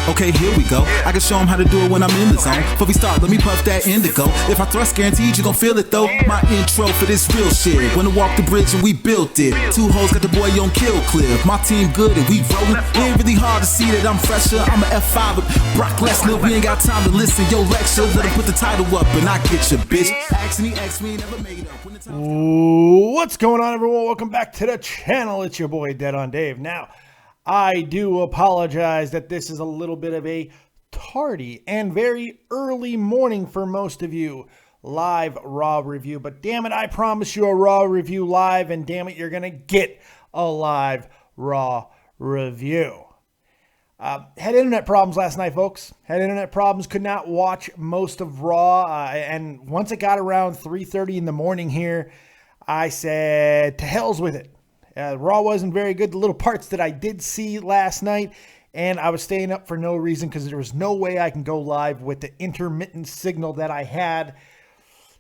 Okay, here we go. I can show them how to do it when I'm in the zone. Before we start, let me puff that indigo. If I thrust, guaranteed you gon' feel it though. My intro for this real shit. When I walk the bridge and we built it. Two hoes got the boy on kill clip. My team good and we rollin'. It ain't really hard to see that I'm fresher. I'm an F5 with Brock Lesnar. We ain't got time to listen. Yo, lecture. Let him put the title up and I get your bitch. Ask me, never made up. What's going on, everyone? Welcome back to the channel. It's your boy, Dead on Dave. Now, I do apologize that this is a little bit of a tardy and very early morning for most of you live Raw review, but damn it, I promise you a Raw review live, and damn it, you're going to get a live Raw review. Had internet problems last night, folks. Had internet problems, could not watch most of Raw, and once it got around 3:30 in the morning here, I said, to hell's with it. Raw wasn't very good. The little parts that I did see last night, and I was staying up for no reason because there was no way I can go live with the intermittent signal that I had.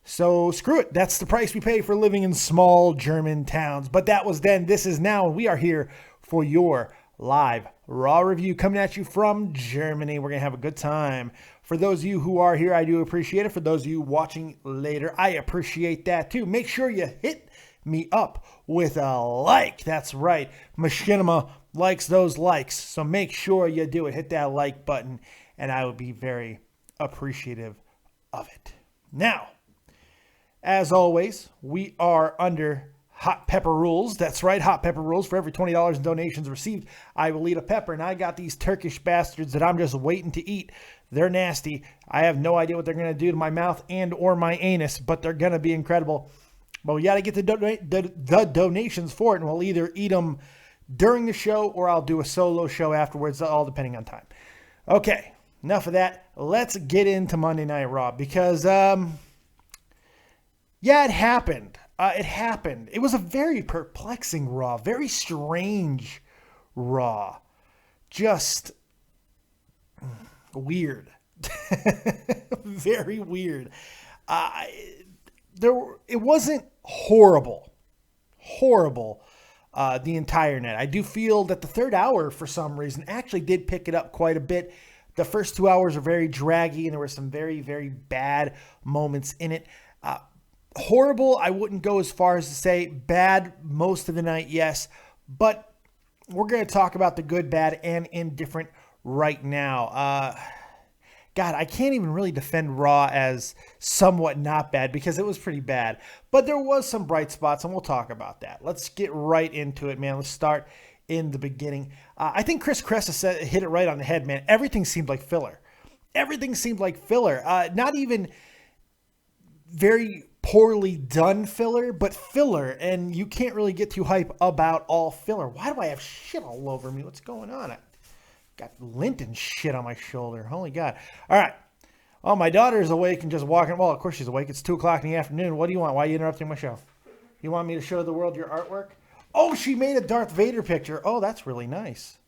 So screw it. That's the price we pay for living in small German towns. But that was then. This is now. And we are here for your live Raw review coming at you from Germany. We're going to have a good time. For those of you who are here, I do appreciate it. For those of you watching later, I appreciate that too. Make sure you hit me up with a like. That's right. Machinima likes those likes. So make sure you do it. Hit that like button and I would be very appreciative of it. Now, as always, we are under hot pepper rules. That's right. Hot pepper rules. For every $20 in donations received, I will eat a pepper. And I got these Turkish bastards that I'm just waiting to eat. They're nasty. I have no idea what they're going to do to my mouth and or my anus, but they're going to be incredible. But we got to get the donations for it, and we'll either eat them during the show or I'll do a solo show afterwards, all depending on time. Okay, enough of that. Let's get into Monday Night Raw because, yeah, it happened. It happened. It was a very perplexing Raw, very strange Raw. Just weird. Very weird. It wasn't horrible the entire night. I do feel that the third hour, for some reason, actually did pick it up quite a bit. The first 2 hours are very draggy, and there were some very, very bad moments in it. Horrible, I wouldn't go as far as to say. Bad most of the night, yes. But we're going to talk about the good, bad, and indifferent right now. God, I can't even really defend Raw as somewhat not bad because it was pretty bad. But there was some bright spots, and we'll talk about that. Let's get right into it, man. Let's start in the beginning. I think Chris Cressa hit it right on the head, man. Everything seemed like filler. Everything seemed like filler. Not even very poorly done filler, but filler. And you can't really get too hype about all filler. Why do I have shit all over me? What's going on? Got lint and shit on my shoulder. Holy God. All right. Oh, my daughter is awake and just walking. Well, of course she's awake. It's 2 o'clock in the afternoon. What do you want? Why are you interrupting my show? You want me to show the world your artwork? Oh, she made a Darth Vader picture. Oh, that's really nice.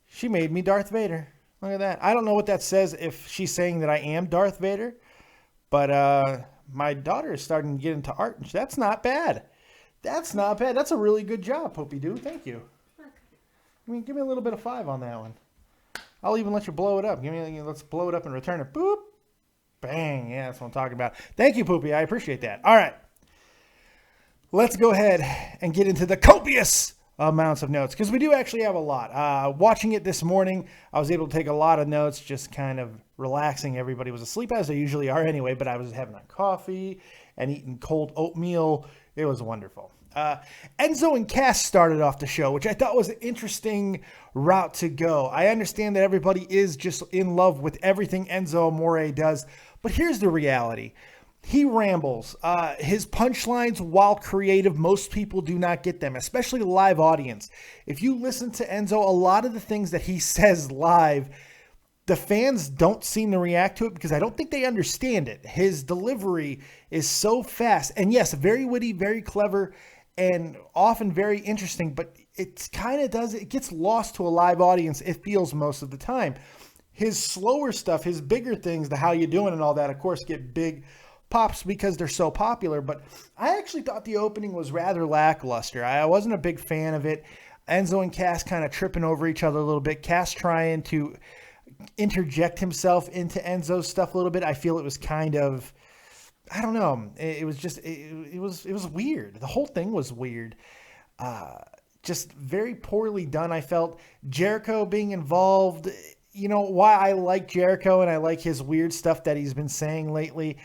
She made me Darth Vader. Look at that. I don't know what that says if she's saying that I am Darth Vader. But my daughter is starting to get into art. And that's not bad. That's not bad. That's a really good job, Poopy Doo. Thank you. I mean, give me a little bit of 5 on that one. I'll even let you blow it up. Let's blow it up and return it. Boop. Bang. Yeah, that's what I'm talking about. Thank you, Poopy. I appreciate that. All right. Let's go ahead and get into the copious amounts of notes because we do actually have a lot. Watching it this morning, I was able to take a lot of notes, just kind of relaxing. Everybody was asleep, as they usually are anyway, but I was having a coffee and eating cold oatmeal. It was wonderful. Enzo and Cass started off the show, which I thought was an interesting route to go. I understand that everybody is just in love with everything Enzo Amore does, but here's the reality. He rambles. His punchlines, while creative, most people do not get them, especially the live audience. If you listen to Enzo, a lot of the things that he says live, the fans don't seem to react to it because I don't think they understand it. His delivery is so fast, and yes, very witty, very clever, and often very interesting, but it kind of it gets lost to a live audience, it feels, most of the time. His slower stuff, his bigger things, the how you doing and all that, of course, get big pops because they're so popular, but I actually thought the opening was rather lackluster. I wasn't a big fan of it. Enzo and Cass kind of tripping over each other a little bit. Cass trying to interject himself into Enzo's stuff a little bit. I feel it was kind of, I don't know. It was just, it was weird. The whole thing was weird. Just very poorly done. I felt Jericho being involved, you know, why I like Jericho and I like his weird stuff that he's been saying lately.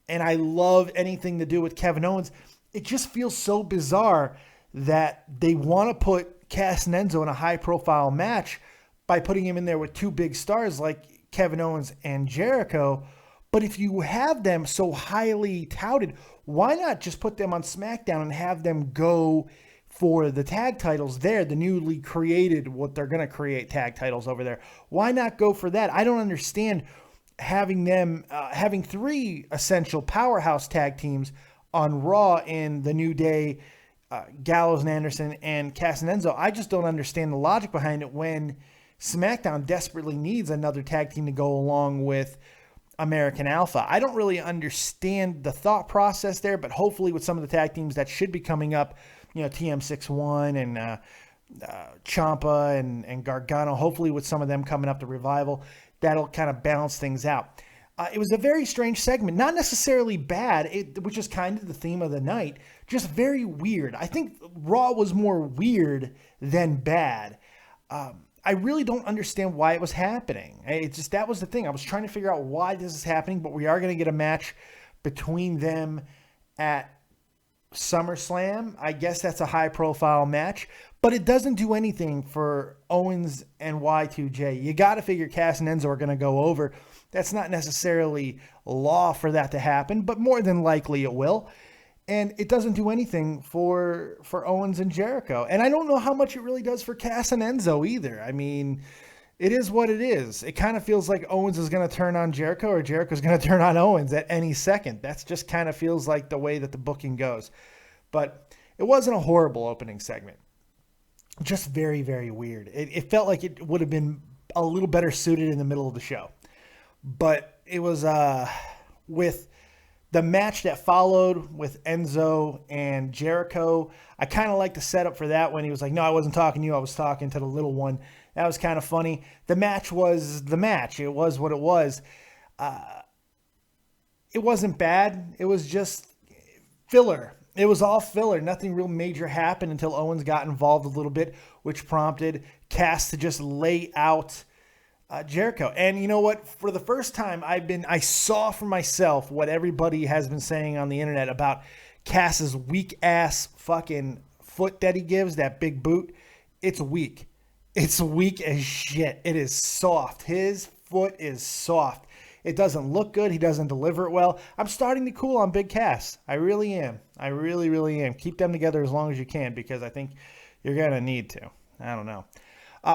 And I love anything to do with Kevin Owens. It just feels so bizarre that they want to put Cass and Enzo in a high-profile match by putting him in there with two big stars like Kevin Owens and Jericho. But if you have them so highly touted, why not just put them on SmackDown and have them go for the tag titles there, the newly created, what they're going to create tag titles over there? Why not go for that? I don't understand having them, having three essential powerhouse tag teams on Raw in the New Day, Gallows and Anderson, and Cass and Enzo. I just don't understand the logic behind it when SmackDown desperately needs another tag team to go along with American Alpha. I don't really understand the thought process there, but hopefully with some of the tag teams that should be coming up, you know, TM61 and Ciampa and Gargano, hopefully with some of them coming up to Revival, that'll kind of balance things out. It was a very strange segment, not necessarily bad, which is kind of the theme of the night, just very weird. I think Raw was more weird than bad. I really don't understand why it was happening. It's just, that was the thing. I was trying to figure out why this is happening, but we are going to get a match between them at SummerSlam. I guess that's a high-profile match, but it doesn't do anything for Owens and Y2J. You got to figure Cass and Enzo are going to go over. That's not necessarily law for that to happen, but more than likely it will. And it doesn't do anything for Owens and Jericho. And I don't know how much it really does for Cass and Enzo either. I mean, it is what it is. It kind of feels like Owens is going to turn on Jericho or Jericho's going to turn on Owens at any second. That's just kind of feels like the way that the booking goes. But it wasn't a horrible opening segment. Just very, very weird. It felt like it would have been a little better suited in the middle of the show. But it was with the match that followed with Enzo and Jericho. I kind of like the setup for that when he was like, no, I wasn't talking to you. I was talking to the little one. That was kind of funny. The match was the match. It was what it was. It wasn't bad. It was just filler. It was all filler. Nothing real major happened until Owens got involved a little bit, which prompted Cass to just lay out Jericho. And you know what? For the first time, I saw for myself what everybody has been saying on the internet about Cass's weak ass fucking foot that he gives, that big boot. It's weak. It's weak as shit. It is soft. His foot is soft. It doesn't look good. He doesn't deliver it well. I'm starting to cool on Big Cass. I really am. I really, really am. Keep them together as long as you can because I think you're going to need to. I don't know.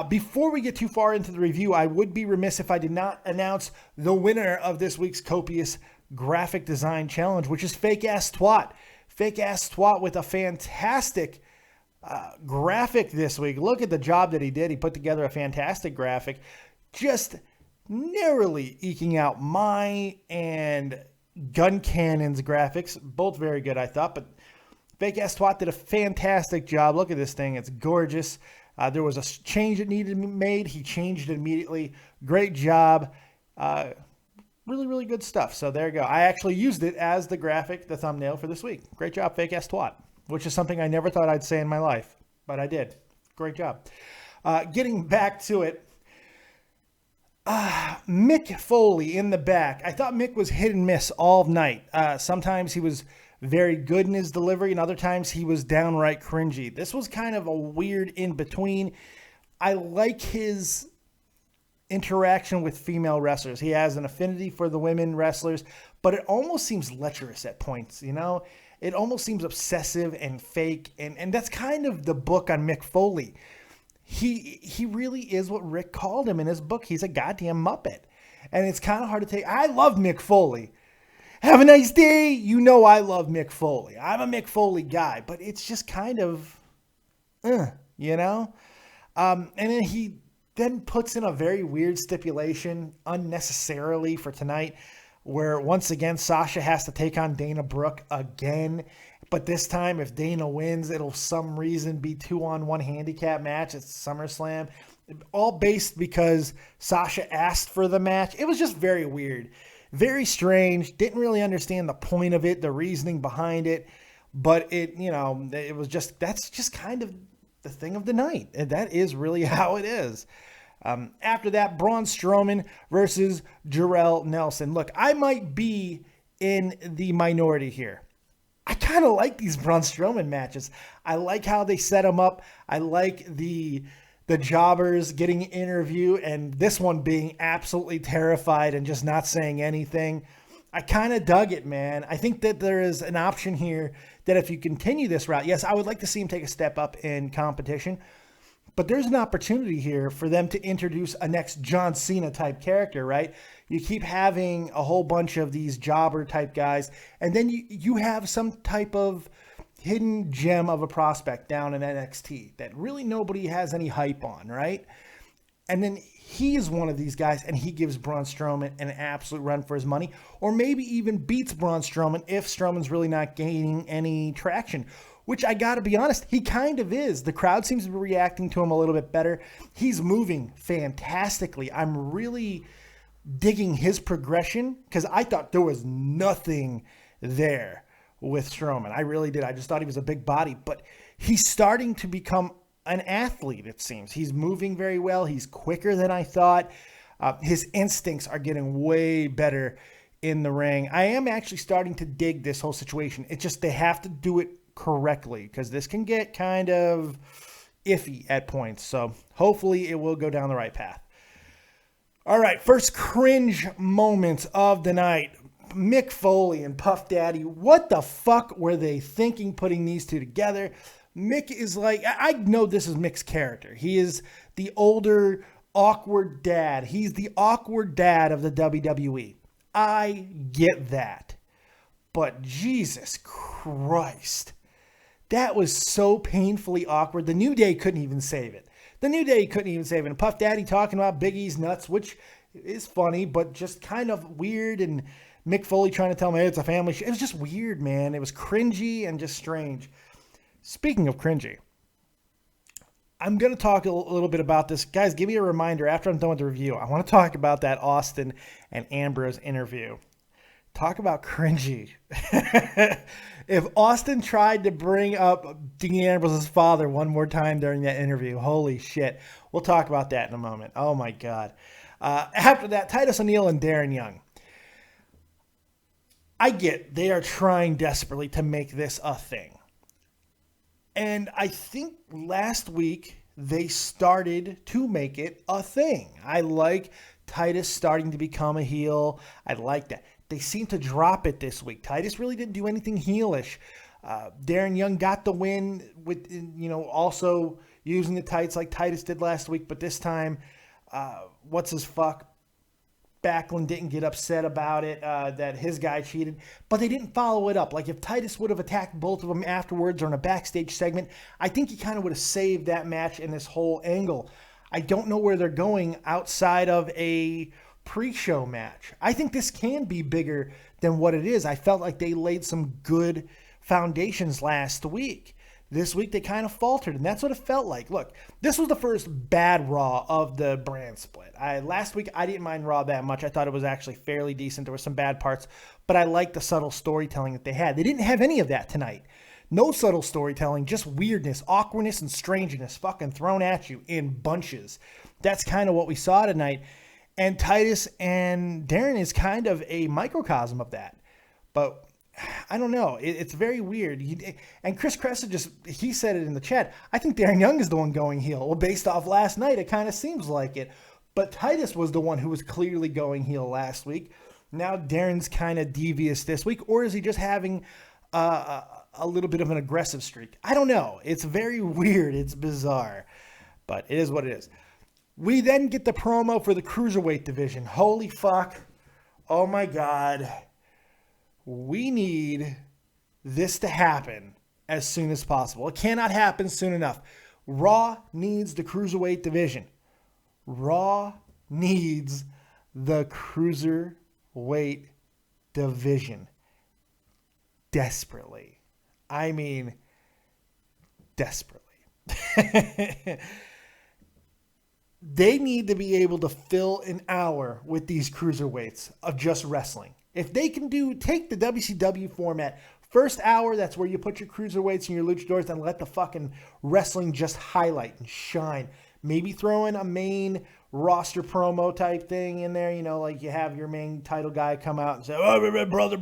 Before we get too far into the review, I would be remiss if I did not announce the winner of this week's Copious Graphic Design Challenge, which is Fake Ass Twat. Fake Ass Twat with a fantastic graphic this week. Look at the job that he did. He put together a fantastic graphic, just narrowly eking out my and Gun Cannon's graphics. Both very good, I thought, but Fake Ass Twat did a fantastic job. Look at this thing. It's gorgeous. There was a change that needed to be made. He changed it immediately. Great job. Really, really good stuff. So there you go. I actually used it as the graphic, the thumbnail for this week. Great job, Fake Ass Twat, which is something I never thought I'd say in my life, but I did. Great job. Getting back to it, Mick Foley in the back. I thought Mick was hit and miss all night. Sometimes he was very good in his delivery, and other times he was downright cringy. This was kind of a weird in-between. I like his interaction with female wrestlers. He has an affinity for the women wrestlers, but it almost seems lecherous at points, you know? It almost seems obsessive and fake, and that's kind of the book on Mick Foley. He really is what Rick called him in his book. He's a goddamn Muppet, and it's kind of hard to take. I love Mick Foley. Have a nice day. You know I love Mick Foley. I'm a Mick Foley guy, but it's just kind of, you know? And then he then puts in a very weird stipulation unnecessarily for tonight where once again Sasha has to take on Dana Brooke again. But this time, if Dana wins, it'll some reason be 2-on-1 handicap match at SummerSlam. All based because Sasha asked for the match. It was just very weird. Very strange. Didn't really understand the point of it, the reasoning behind it. But it was just, that's just kind of the thing of the night. And that is really how it is. After that, Braun Strowman versus Jarrell Nelson. Look, I might be in the minority here. I kind of like these Braun Strowman matches. I like how they set them up. I like the jobbers getting an interview and this one being absolutely terrified and just not saying anything. I kind of dug it, man. I think that there is an option here that if you continue this route, yes, I would like to see him take a step up in competition, but there's an opportunity here for them to introduce a next John Cena type character, right? You keep having a whole bunch of these jobber type guys, and then you have some type of hidden gem of a prospect down in NXT that really nobody has any hype on, right? And then he is one of these guys, and he gives Braun Strowman an absolute run for his money, or maybe even beats Braun Strowman if Strowman's really not gaining any traction, which I got to be honest, he kind of is. The crowd seems to be reacting to him a little bit better. He's moving fantastically. I'm really digging his progression because I thought there was nothing there with Strowman. I really did. I just thought he was a big body, but he's starting to become an athlete, it seems. He's moving very well. He's quicker than I thought. His instincts are getting way better in the ring. I am actually starting to dig this whole situation. It's just they have to do it correctly because this can get kind of iffy at points. So hopefully it will go down the right path. All right, first cringe moments of the night. Mick Foley and Puff Daddy. What the fuck were they thinking putting these two together? Mick is like, I know this is Mick's character. He is the older, awkward dad. He's the awkward dad of the WWE. I get that. But Jesus Christ. That was so painfully awkward. The New Day couldn't even save it. And Puff Daddy talking about Big E's nuts, which is funny, but just kind of weird. And Mick Foley trying to tell me it's a family show. It was just weird, man. It was cringy and just strange. Speaking of cringy, I'm going to talk a little bit about this. Guys, give me a reminder after I'm done with the review. I want to talk about that Austin and Ambrose interview. Talk about cringy. If Austin tried to bring up Dean Ambrose's father one more time during that interview, holy shit. We'll talk about that in a moment. Oh, my God. After that, Titus O'Neil and Darren Young. I get they are trying desperately to make this a thing. And I think last week they started to make it a thing. I like Titus starting to become a heel. I like that. They seem to drop it this week. Titus really didn't do anything heelish. Darren Young got the win with, also using the tights like Titus did last week. But this time, Backlund didn't get upset about it, that his guy cheated. But they didn't follow it up. Like if Titus would have attacked both of them afterwards or in a backstage segment, I think he kind of would have saved that match in this whole angle. I don't know where they're going outside of a pre-show match. I think this can be bigger than what it is. I felt like they laid some good foundations last week. This week they kind of faltered, and that's what it felt like. Look, this was the first bad Raw of the brand split. Last week I didn't mind Raw that much. I thought it was actually fairly decent. There were some bad parts, but I liked the subtle storytelling that they had. They didn't have any of that tonight. No subtle storytelling, just weirdness, awkwardness, and strangeness fucking thrown at you in bunches. That's kind of what we saw tonight. And Titus and Darren is kind of a microcosm of that. But I don't know. It's very weird. And Chris Cressa he said it in the chat. I think Darren Young is the one going heel. Well, based off last night, it kind of seems like it. But Titus was the one who was clearly going heel last week. Now Darren's kind of devious this week. Or is he just having a little bit of an aggressive streak? I don't know. It's very weird. It's bizarre. But it is what it is. We then get the promo for the Cruiserweight division. Holy fuck. Oh my God. We need this to happen as soon as possible. It cannot happen soon enough. Raw needs the Cruiserweight division. Raw needs the Cruiserweight division. Desperately. I mean, desperately. They need to be able to fill an hour with these cruiserweights of just wrestling. If they can take the WCW format, first hour, that's where you put your cruiserweights and your luchadors and let the fucking wrestling just highlight and shine. Maybe throw in a main roster promo type thing in there, like you have your main title guy come out and say, oh, brother,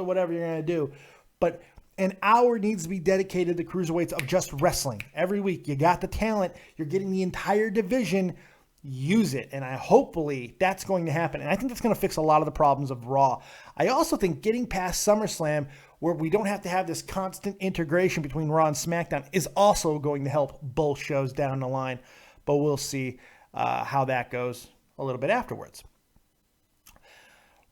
whatever you're going to do. But an hour needs to be dedicated to cruiserweights of just wrestling. Every week, you got the talent. You're getting the entire division. Use it. And hopefully that's going to happen. And I think that's going to fix a lot of the problems of Raw. I also think getting past SummerSlam, where we don't have to have this constant integration between Raw and SmackDown, is also going to help both shows down the line. But we'll see how that goes a little bit afterwards.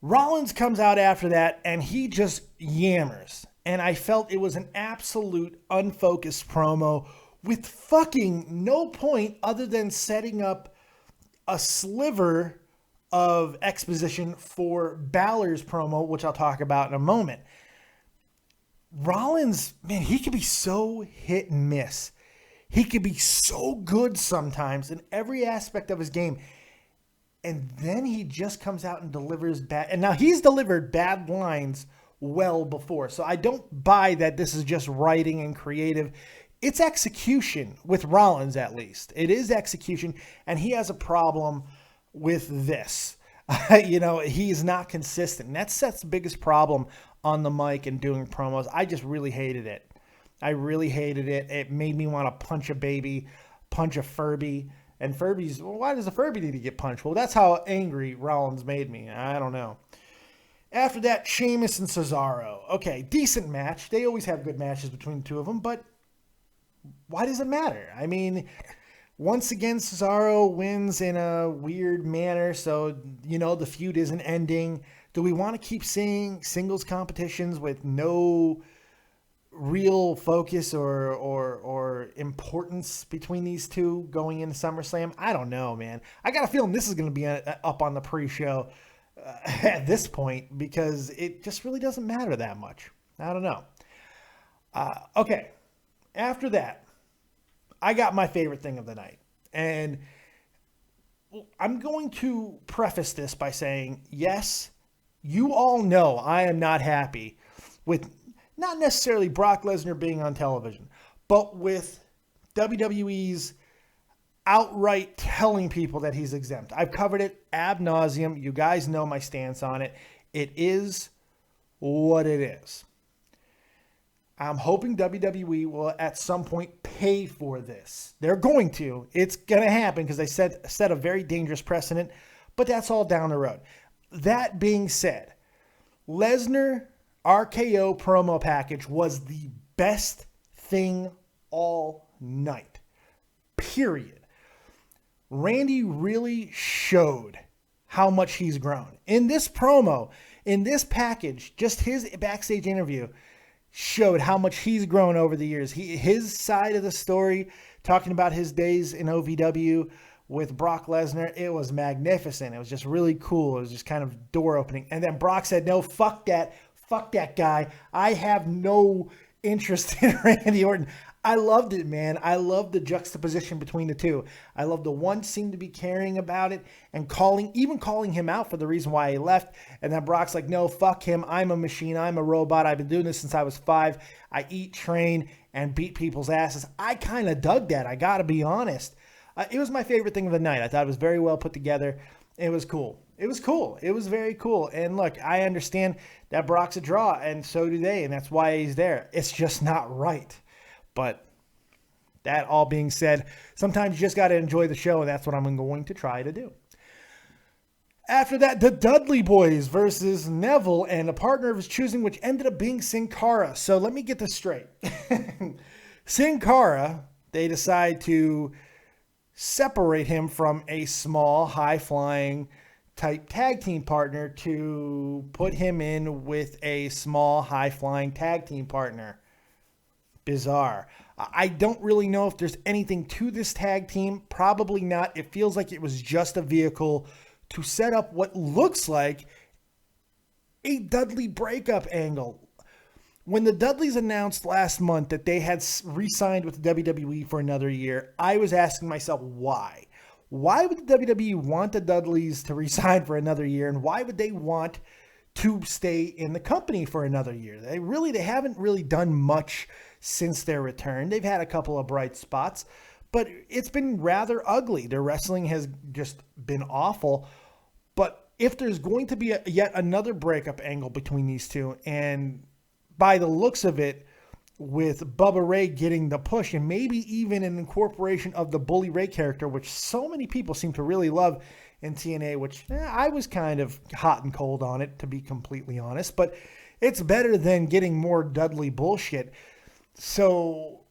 Rollins comes out after that, and he just yammers. And I felt it was an absolute unfocused promo with fucking no point other than setting up a sliver of exposition for Balor's promo, which I'll talk about in a moment. Rollins, man, he could be so hit and miss. He could be so good sometimes in every aspect of his game. And then he just comes out and delivers bad. And now he's delivered bad lines well before. So I don't buy that this is just writing and creative. It's execution with Rollins, at least. It is execution. And he has a problem with this. He's not consistent. And that's the biggest problem on the mic and doing promos. I just really hated it. I really hated it. It made me want to punch a baby, punch a Furby. And Furby's, well, why does a Furby need to get punched? Well, that's how angry Rollins made me. I don't know. After that, Sheamus and Cesaro. Okay, decent match. They always have good matches between the two of them, but why does it matter? I mean, once again, Cesaro wins in a weird manner, so, the feud isn't ending. Do we want to keep seeing singles competitions with no real focus or importance between these two going into SummerSlam? I don't know, man. I got a feeling this is going to be up on the pre-show at this point because it just really doesn't matter that much. I don't know. Okay. After that, I got my favorite thing of the night. And I'm going to preface this by saying, yes, you all know I am not happy with not necessarily Brock Lesnar being on television, but with WWE's outright telling people that he's exempt. I've covered it ad nauseum. You guys know my stance on it. It is what it is. I'm hoping WWE will at some point pay for this. They're going to. It's going to happen because they set a very dangerous precedent, but that's all down the road. That being said, Lesnar RKO promo package was the best thing all night. Period. Randy really showed how much he's grown. In this promo, in this package, just his backstage interview showed how much he's grown over the years. His side of the story, talking about his days in OVW with Brock Lesnar, it was magnificent. It was just really cool. It was just kind of door opening. And then Brock said, no, fuck that. Fuck that guy. I have no interest in Randy Orton. I loved it, man. I loved the juxtaposition between the two. I loved the one seemed to be caring about it and even calling him out for the reason why he left. And then Brock's like, no, fuck him. I'm a machine. I'm a robot. I've been doing this since I was 5. I eat, train, and beat people's asses. I kind of dug that. I got to be honest. It was my favorite thing of the night. I thought it was very well put together. It was cool. It was cool. It was very cool. And look, I understand that Brock's a draw, and so do they, and that's why he's there. It's just not right. But that all being said, sometimes you just got to enjoy the show, and that's what I'm going to try to do. After that, the Dudley Boys versus Neville and a partner of his choosing, which ended up being Sin Cara. So let me get this straight. Sin Cara, they decide to separate him from a small, high-flying type tag team partner to put him in with a small, high-flying tag team partner. Bizarre. I don't really know if there's anything to this tag team. Probably not. It feels like it was just a vehicle to set up what looks like a Dudley breakup angle. When the Dudleys announced last month that they had re-signed with the WWE for another year, I was asking myself, why? Why would the WWE want the Dudleys to re-sign for another year, and why would they want to stay in the company for another year? They haven't really done much since their return. They've had a couple of bright spots, but it's been rather ugly. Their wrestling has just been awful. But if there's going to be yet another breakup angle between these two, and by the looks of it, with Bubba Ray getting the push and maybe even an incorporation of the Bully Ray character, which so many people seem to really love in TNA, which I was kind of hot and cold on it, to be completely honest, but it's better than getting more Dudley bullshit. So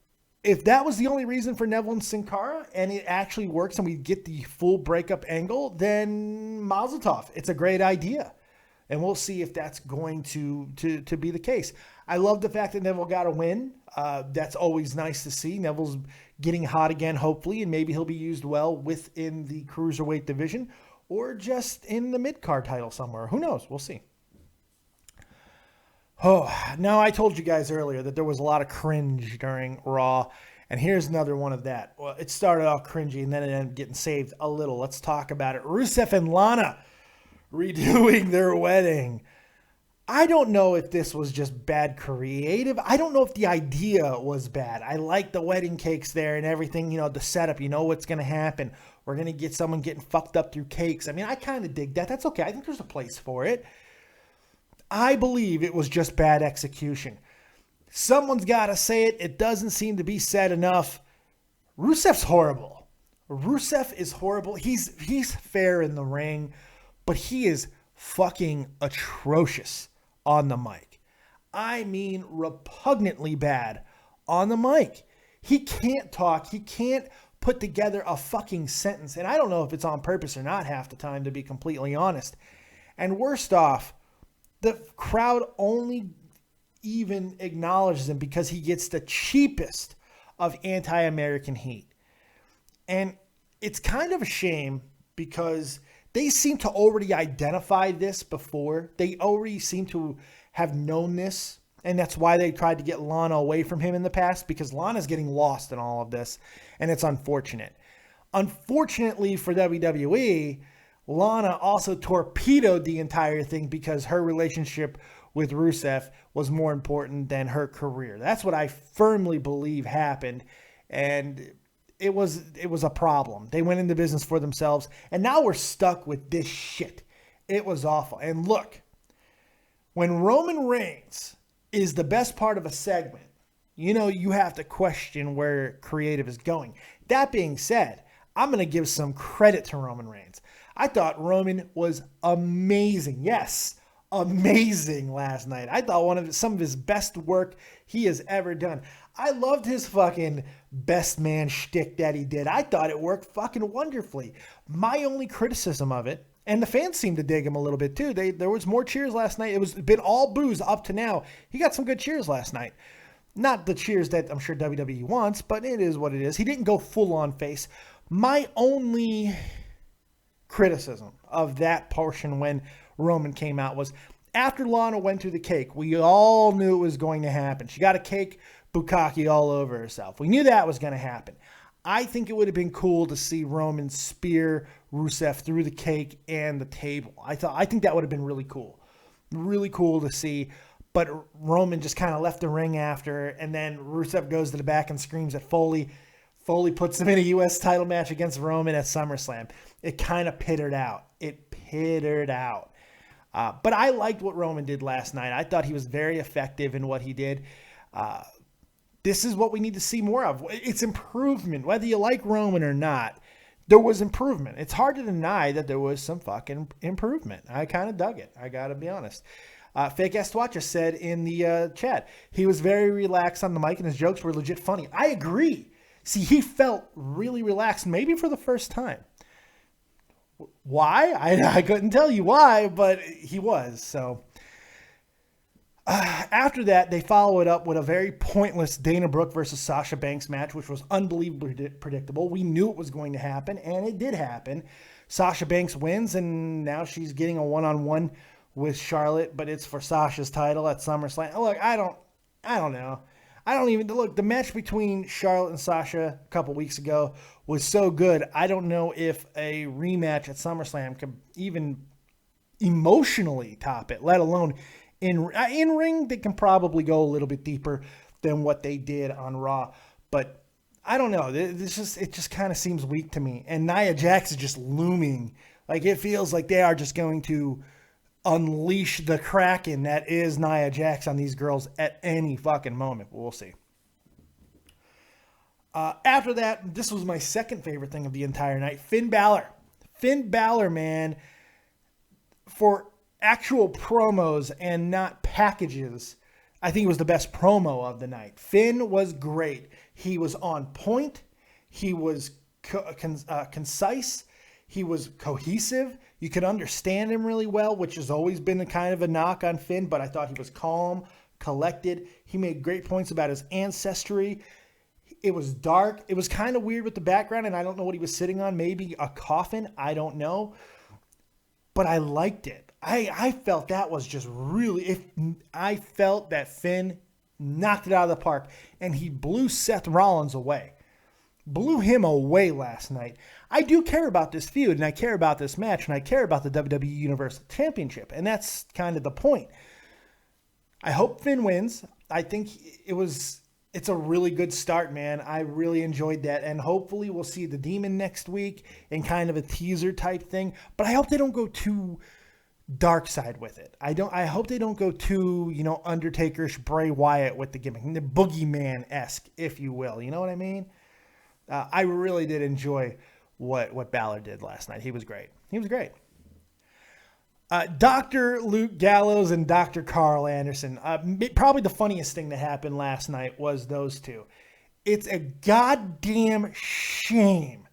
if that was the only reason for Neville and Sin Cara, and it actually works and we get the full breakup angle, then mazel tov. It's a great idea. And we'll see if that's going to be the case. I love the fact that Neville got a win. That's always nice to see. Neville's getting hot again, hopefully, and maybe he'll be used well within the Cruiserweight division or just in the mid-card title somewhere. Who knows? We'll see. Oh, now I told you guys earlier that there was a lot of cringe during Raw, and here's another one of that. Well, it started off cringy, and then it ended up getting saved a little. Let's talk about it. Rusev and Lana redoing their wedding. I don't know if this was just bad creative. I don't know if the idea was bad. I like the wedding cakes there and everything, the setup, what's going to happen. We're going to get someone getting fucked up through cakes. I mean, I kind of dig that. That's okay. I think there's a place for it. I believe it was just bad execution. Someone's got to say it. It doesn't seem to be said enough. Rusev's horrible. Rusev is horrible. He's fair in the ring, but he is fucking atrocious on the mic. I mean, repugnantly bad on the mic. He can't talk. He can't put together a fucking sentence. And I don't know if it's on purpose or not half the time, to be completely honest. And worst off, the crowd only even acknowledges him because he gets the cheapest of anti-American heat. And it's kind of a shame because they seem to already identify this before. They already seem to have known this. And that's why they tried to get Lana away from him in the past, because Lana's getting lost in all of this. And it's unfortunate. Unfortunately for WWE, Lana also torpedoed the entire thing because her relationship with Rusev was more important than her career. That's what I firmly believe happened. And it was a problem. They went into business for themselves, and now we're stuck with this shit. It was awful. And look, when Roman Reigns is the best part of a segment, you have to question where creative is going. That being said, I'm going to give some credit to Roman Reigns. I thought Roman was amazing. Yes, amazing last night. I thought some of his best work he has ever done. I loved his fucking best man shtick that he did. I thought it worked fucking wonderfully. My only criticism of it, and the fans seemed to dig him a little bit too. There was more cheers last night. It was been all boos up to now. He got some good cheers last night. Not the cheers that I'm sure WWE wants, but it is what it is. He didn't go full on face. My only criticism of that portion when Roman came out was after Lana went through the cake, we all knew it was going to happen. She got a cake bukkake all over herself. We knew that was going to happen. I think it would have been cool to see Roman spear Rusev through the cake and the table. I think that would have been really cool. Really cool to see. But Roman just kind of left the ring after, and then Rusev goes to the back and screams at Foley. Foley puts him in a U.S. title match against Roman at SummerSlam. It kind of pittered out. But I liked what Roman did last night. I thought he was very effective in what he did. This is what we need to see more of. It's improvement. Whether you like Roman or not, there was improvement. It's hard to deny that there was some fucking improvement. I kind of dug it. I got to be honest. Fake Ass Watcher said in the chat, he was very relaxed on the mic and his jokes were legit funny. I agree. See, he felt really relaxed, maybe for the first time. Why? I couldn't tell you why, but he was. So after that, they follow it up with a very pointless Dana Brooke versus Sasha Banks match, which was unbelievably predictable. We knew it was going to happen, and it did happen. Sasha Banks wins, and now she's getting a one-on-one with Charlotte, but it's for Sasha's title at SummerSlam. Look, I don't know. I don't even look. The match between Charlotte and Sasha a couple weeks ago was so good. I don't know if a rematch at SummerSlam could even emotionally top it, let alone in ring. They can probably go a little bit deeper than what they did on Raw, but I don't know. It just kind of seems weak to me. And Nia Jax is just looming. Like, it feels like they are just going to unleash the Kraken that is Nia Jax on these girls at any fucking moment. We'll see. After that, this was my second favorite thing of the entire night. Finn Balor. Finn Balor, man, for actual promos and not packages, I think it was the best promo of the night. Finn was great. He was on point. He was concise. He was cohesive. You could understand him really well, which has always been a kind of a knock on Finn, but I thought he was calm, collected. He made great points about his ancestry. It was dark. It was kind of weird with the background, and I don't know what he was sitting on. Maybe a coffin. I don't know. But I liked it. I felt that was just really... I felt that Finn knocked it out of the park, and he blew Seth Rollins away. Blew him away last night. I do care about this feud, and I care about this match, and I care about the WWE Universal Championship, and that's kind of the point. I hope Finn wins. I think it's a really good start, man. I really enjoyed that, and hopefully we'll see the Demon next week in kind of a teaser type thing, but I hope they don't go too dark side with it. I hope they don't go too, Undertaker-ish Bray Wyatt with the gimmick, the boogeyman-esque, if you will. You know what I mean? I really did enjoy what Balor did last night. He was great. Dr. Luke Gallows and Dr. Carl Anderson. Probably the funniest thing that happened last night was those two. It's a goddamn shame.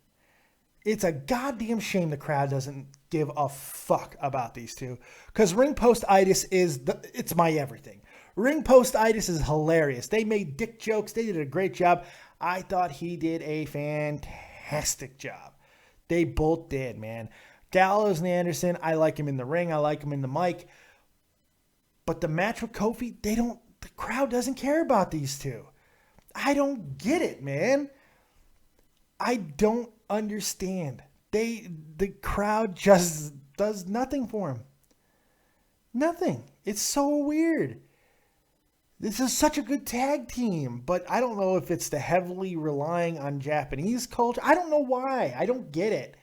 It's a goddamn shame the crowd doesn't give a fuck about these two. Because ring post-itis it's my everything. Ring post-itis is hilarious. They made dick jokes. They did a great job. I thought he did a fantastic job. They both did, man. Gallows and Anderson, I like him in the ring. I like him in the mic. But the match with Kofi, the crowd doesn't care about these two. I don't get it, man. I don't understand. The crowd just does nothing for him. Nothing. It's so weird. This is such a good tag team, but I don't know if it's the heavily relying on Japanese culture. I don't know why. I don't get it.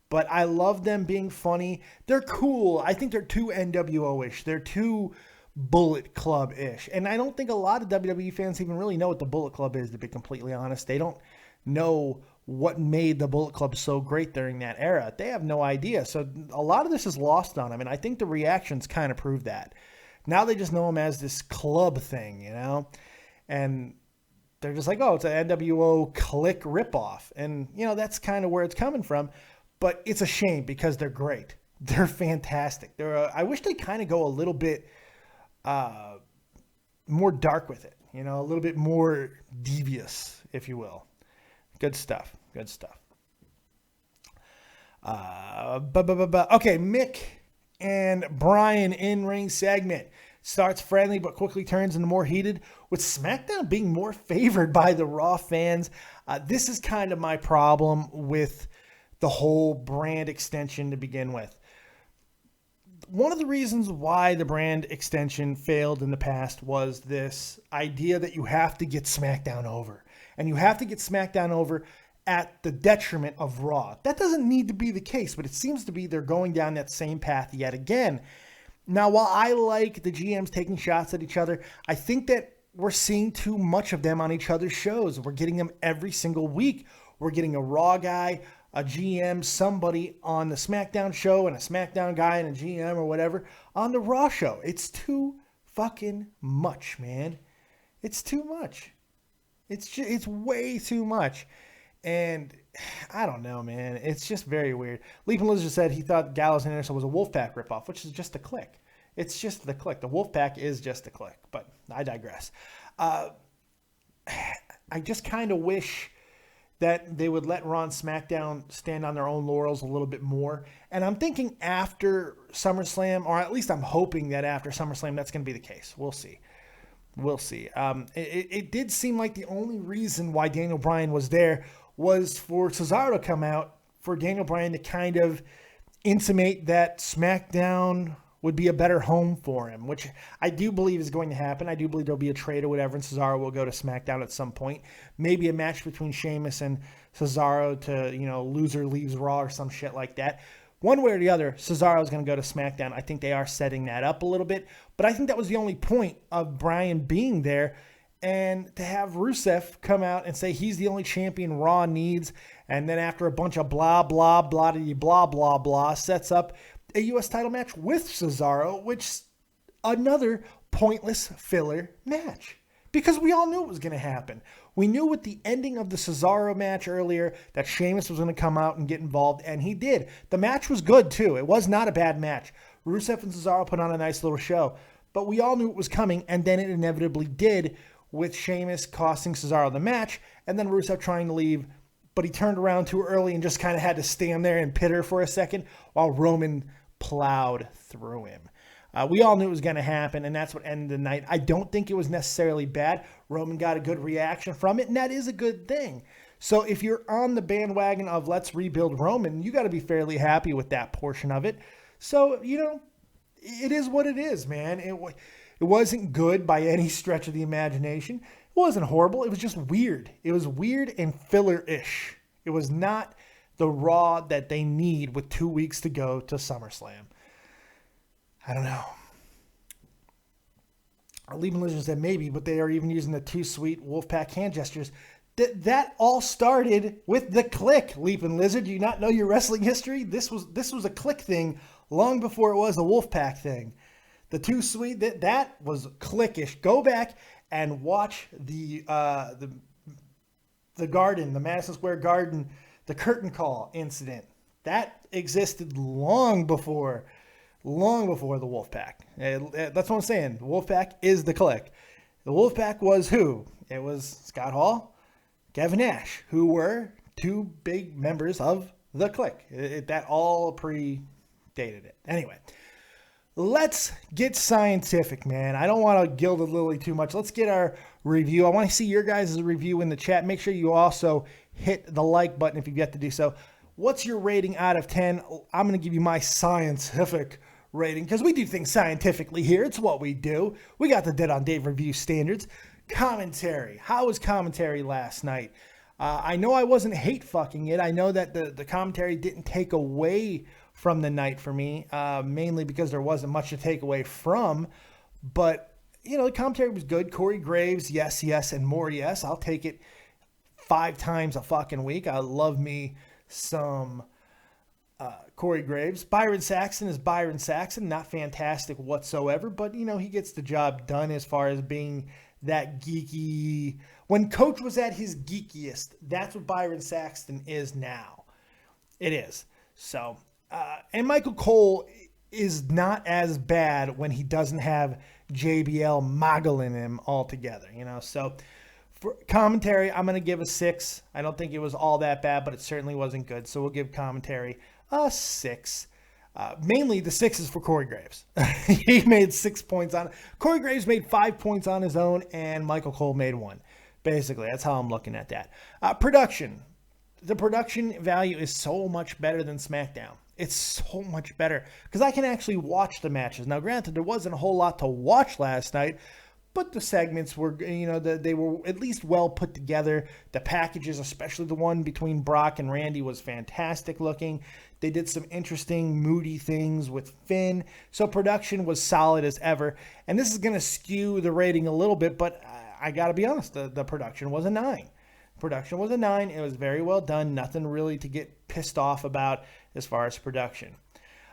But I love them being funny. They're cool. I think they're too NWO-ish. They're too Bullet Club-ish. And I don't think a lot of WWE fans even really know what the Bullet Club is, to be completely honest. They don't know what made the Bullet Club so great during that era. They have no idea. So a lot of this is lost on them, and I think the reactions kind of prove that. Now they just know them as this club thing, and they're just like, oh, it's an NWO click ripoff. And, that's kind of where it's coming from. But it's a shame because they're great. They're fantastic. I wish they kind of go a little bit more dark with it, a little bit more devious, if you will. Good stuff. Okay, Mick and Brian in-ring segment starts friendly but quickly turns into more heated, with SmackDown being more favored by the Raw fans. This is kind of my problem with the whole brand extension to begin with. One of the reasons why the brand extension failed in the past was this idea that you have to get SmackDown over. And you have to get SmackDown over at the detriment of Raw. That doesn't need to be the case, but it seems to be they're going down that same path yet again. Now, while I like the GMs taking shots at each other, I think that we're seeing too much of them on each other's shows. We're getting them every single week. We're getting a Raw guy, a GM, somebody on the SmackDown show, and a SmackDown guy and a GM or whatever on the Raw show. It's too fucking much, man. It's too much. It's way too much. And I don't know, man. It's just very weird. Leaping Lizard said he thought Gallows and Anderson was a Wolfpack ripoff, which is just a click. It's just the click. The Wolfpack is just a click, but I digress. I just kind of wish that they would let Raw and SmackDown stand on their own laurels a little bit more. And I'm thinking after SummerSlam, or at least I'm hoping that after SummerSlam, that's going to be the case. We'll see. We'll see. It did seem like the only reason why Daniel Bryan was there was for Cesaro to come out, for Daniel Bryan to kind of intimate that SmackDown would be a better home for him, which I do believe is going to happen. I do believe there'll be a trade or whatever, and Cesaro will go to SmackDown at some point. Maybe a match between Sheamus and Cesaro to, loser leaves Raw or some shit like that. One way or the other, Cesaro's going to go to SmackDown. I think they are setting that up a little bit. But I think that was the only point of Bryan being there. And to have Rusev come out and say he's the only champion Raw needs, and then after a bunch of blah, blah, blah, blah, blah, blah, sets up a U.S. title match with Cesaro, which another pointless filler match. Because we all knew it was going to happen. We knew with the ending of the Cesaro match earlier that Sheamus was going to come out and get involved, and he did. The match was good, too. It was not a bad match. Rusev and Cesaro put on a nice little show. But we all knew it was coming, and then it inevitably did, with Sheamus costing Cesaro the match, and then Rusev trying to leave, but he turned around too early and just kind of had to stand there and pitter for a second while Roman plowed through him. We all knew it was going to happen, and that's what ended the night. I don't think it was necessarily bad. Roman got a good reaction from it, and that is a good thing. So if you're on the bandwagon of let's rebuild Roman, you got to be fairly happy with that portion of it. So, it is what it is, man. It wasn't good by any stretch of the imagination. It wasn't horrible. It was just weird. It was weird and filler-ish. It was not the Raw that they need with 2 weeks to go to SummerSlam. I don't know. Leaving Legend said maybe, but they are even using the too sweet Wolfpack hand gestures. That all started with the Click, Leaping Lizard. Do you not know your wrestling history? This was a Click thing long before it was a Wolfpack thing. The too sweet, that was Clickish. Go back and watch the Garden, the Madison Square Garden, the curtain call incident. That existed long before the Wolfpack. That's what I'm saying. The Wolfpack is the Click. The Wolfpack was who? It was Scott Hall, Kevin Nash, who were two big members of the Click. That all predated it. Anyway, let's get scientific, man. I don't want to gild the lily too much. Let's get our review. I want to see your guys' review in the chat. Make sure you also hit the like button if you've yet to do so. What's your rating out of 10? I'm going to give you my scientific rating because we do things scientifically here. It's what we do. We got the Dead on Dave review standards. Commentary. How was commentary last night? I know I wasn't hate fucking it. I know that the commentary didn't take away from the night for me, mainly because there wasn't much to take away from. But, the commentary was good. Corey Graves, yes, and more yes. I'll take it 5 times a fucking week. I love me some Corey Graves. Byron Saxton is Byron Saxton. Not fantastic whatsoever, but, he gets the job done as far as being that geeky. When Coach was at his geekiest, that's what Byron Saxton is now. It is. So, and Michael Cole is not as bad when he doesn't have JBL moggling him altogether, So, for commentary, I'm going to give a 6. I don't think it was all that bad, but it certainly wasn't good. So we'll give commentary a 6. Mainly the 6 is for Corey Graves. He made 6 points on it. Corey Graves made 5 points on his own, and Michael Cole made 1. Basically, that's how I'm looking at that. Production. The production value is so much better than SmackDown. It's so much better because I can actually watch the matches. Now, granted, there wasn't a whole lot to watch last night, but the segments were, they were at least well put together. The packages, especially the one between Brock and Randy, was fantastic looking. They did some interesting, moody things with Finn. So production was solid as ever. And this is going to skew the rating a little bit, but I got to be honest, the production was a 9. Production was a 9. It was very well done. Nothing really to get pissed off about as far as production.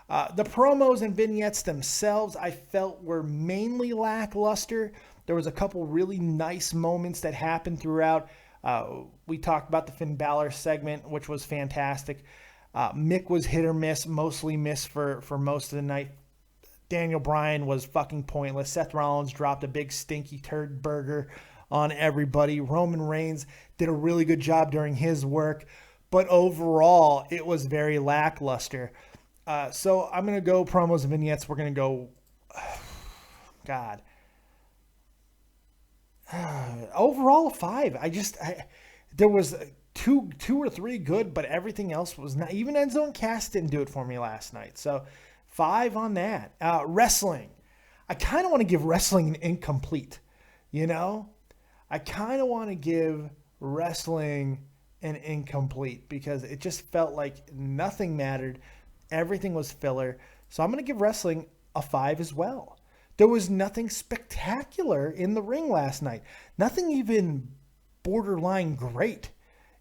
The promos and vignettes themselves, I felt were mainly lackluster. There was a couple really nice moments that happened throughout. We talked about the Finn Balor segment, which was fantastic. Mick was hit or miss, mostly miss for most of the night. Daniel Bryan was fucking pointless. Seth Rollins dropped a big stinky turd burger on everybody. Roman Reigns did a really good job during his work. But overall, it was very lackluster. So I'm going to go promos and vignettes. We're going to go, God. Overall, a 5. There was two or three good, but everything else was not. Even End Zone Cast didn't do it for me last night. So 5 on that. Wrestling. I kind of want to give wrestling an incomplete. You know, I kind of want to give wrestling an incomplete because it just felt like nothing mattered. Everything was filler. So I'm going to give wrestling a 5 as well. There was nothing spectacular in the ring last night. Nothing even borderline great.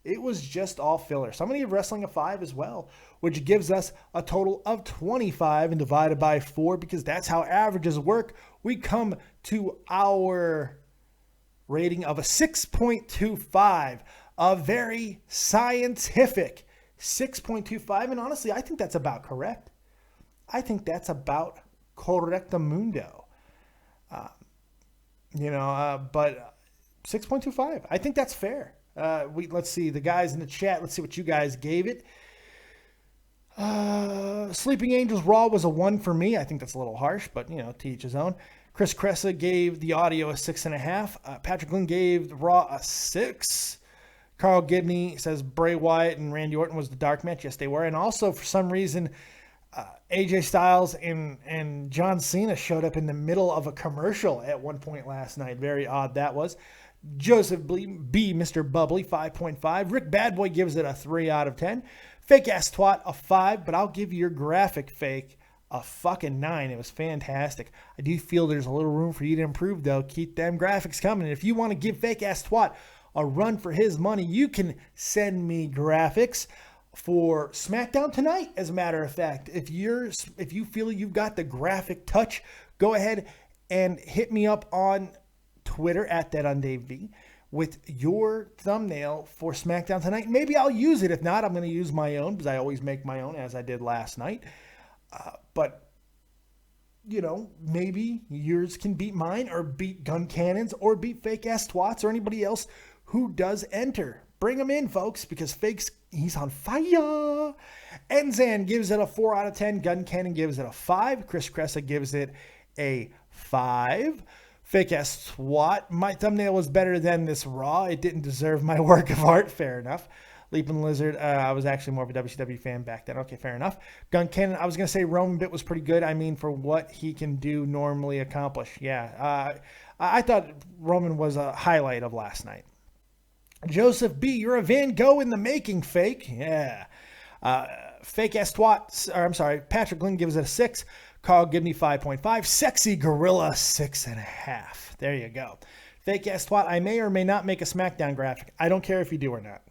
It was just all filler. So I'm going to give wrestling a 5 as well, which gives us a total of 25 and divided by 4 because that's how averages work. We come to our rating of a 6.25, a very scientific 6.25. And honestly, I think that's about correct. I think that's about correctamundo. But 6.25, I think that's fair. Let's see the guys in the chat. Let's see what you guys gave it. Sleeping Angels Raw was a 1 for me. I think that's a little harsh, but to each his own. Chris Cressa gave the audio a 6.5. Patrick Lynn gave the Raw a 6. Carl Gibney says Bray Wyatt and Randy Orton was the dark match. Yes, they were. And also, for some reason, AJ Styles and John Cena showed up in the middle of a commercial at one point last night. Very odd that was. Joseph B. Mr. Bubbly, 5.5. Rick Badboy gives it a 3 out of 10. Fake Ass Twat, a 5. But I'll give your graphic fake a fucking 9. It was fantastic. I do feel there's a little room for you to improve, though. Keep them graphics coming. And if you want to give Fake Ass Twat a run for his money, you can send me graphics for SmackDown tonight. As a matter of fact, if you feel you've got the graphic touch, go ahead and hit me up on Twitter at @DaveV with your thumbnail for SmackDown tonight. Maybe I'll use it. If not, I'm going to use my own because I always make my own, as I did last night. But maybe yours can beat mine or beat Gun Cannons or beat Fake Ass Twats or anybody else who does enter. Bring him in, folks, because he's on fire. Enzan gives it a 4 out of 10. Gun Cannon gives it a 5. Chris Cressa gives it a 5. Fake Ass Twat. My thumbnail was better than this Raw. It didn't deserve my work of art. Fair enough. Leaping Lizard. I was actually more of a WCW fan back then. Okay, fair enough. Gun Cannon. I was going to say Roman bit was pretty good. I mean, for what he can do normally accomplish. Yeah. I thought Roman was a highlight of last night. Joseph B., you're a Van Gogh in the making, fake. Yeah. Fake Ass Twat. Or I'm sorry. Patrick Lynn gives it a 6. Carl Gibney, 5.5. Sexy Gorilla, 6.5. There you go. Fake Ass Twat. I may or may not make a SmackDown graphic. I don't care if you do or not.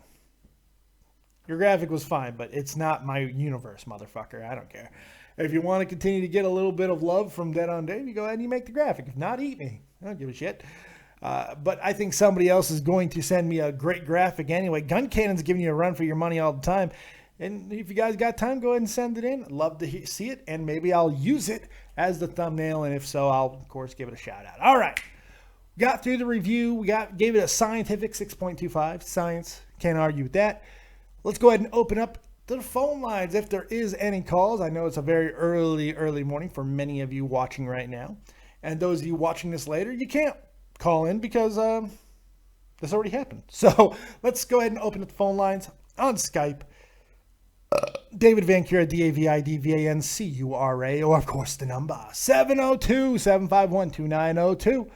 Your graphic was fine, but it's not my universe, motherfucker. I don't care. If you want to continue to get a little bit of love from Dead on Dave, you go ahead and you make the graphic. If not, eat me. I don't give a shit. But I think somebody else is going to send me a great graphic anyway. Gun Cannon's giving you a run for your money all the time. And if you guys got time, go ahead and send it in. I'd love to see it, and maybe I'll use it as the thumbnail. And if so, I'll, of course, give it a shout-out. All right. Got through the review. Gave it a scientific 6.25. Science. Can't argue with that. Let's go ahead and open up the phone lines if there is any calls. I know it's a very early morning for many of you watching right now. And those of you watching this later, you can't call in because this already happened. So let's go ahead and open up the phone lines on Skype. David Vancura, DAVIDVANCURA, or of course the number 702-751-2902.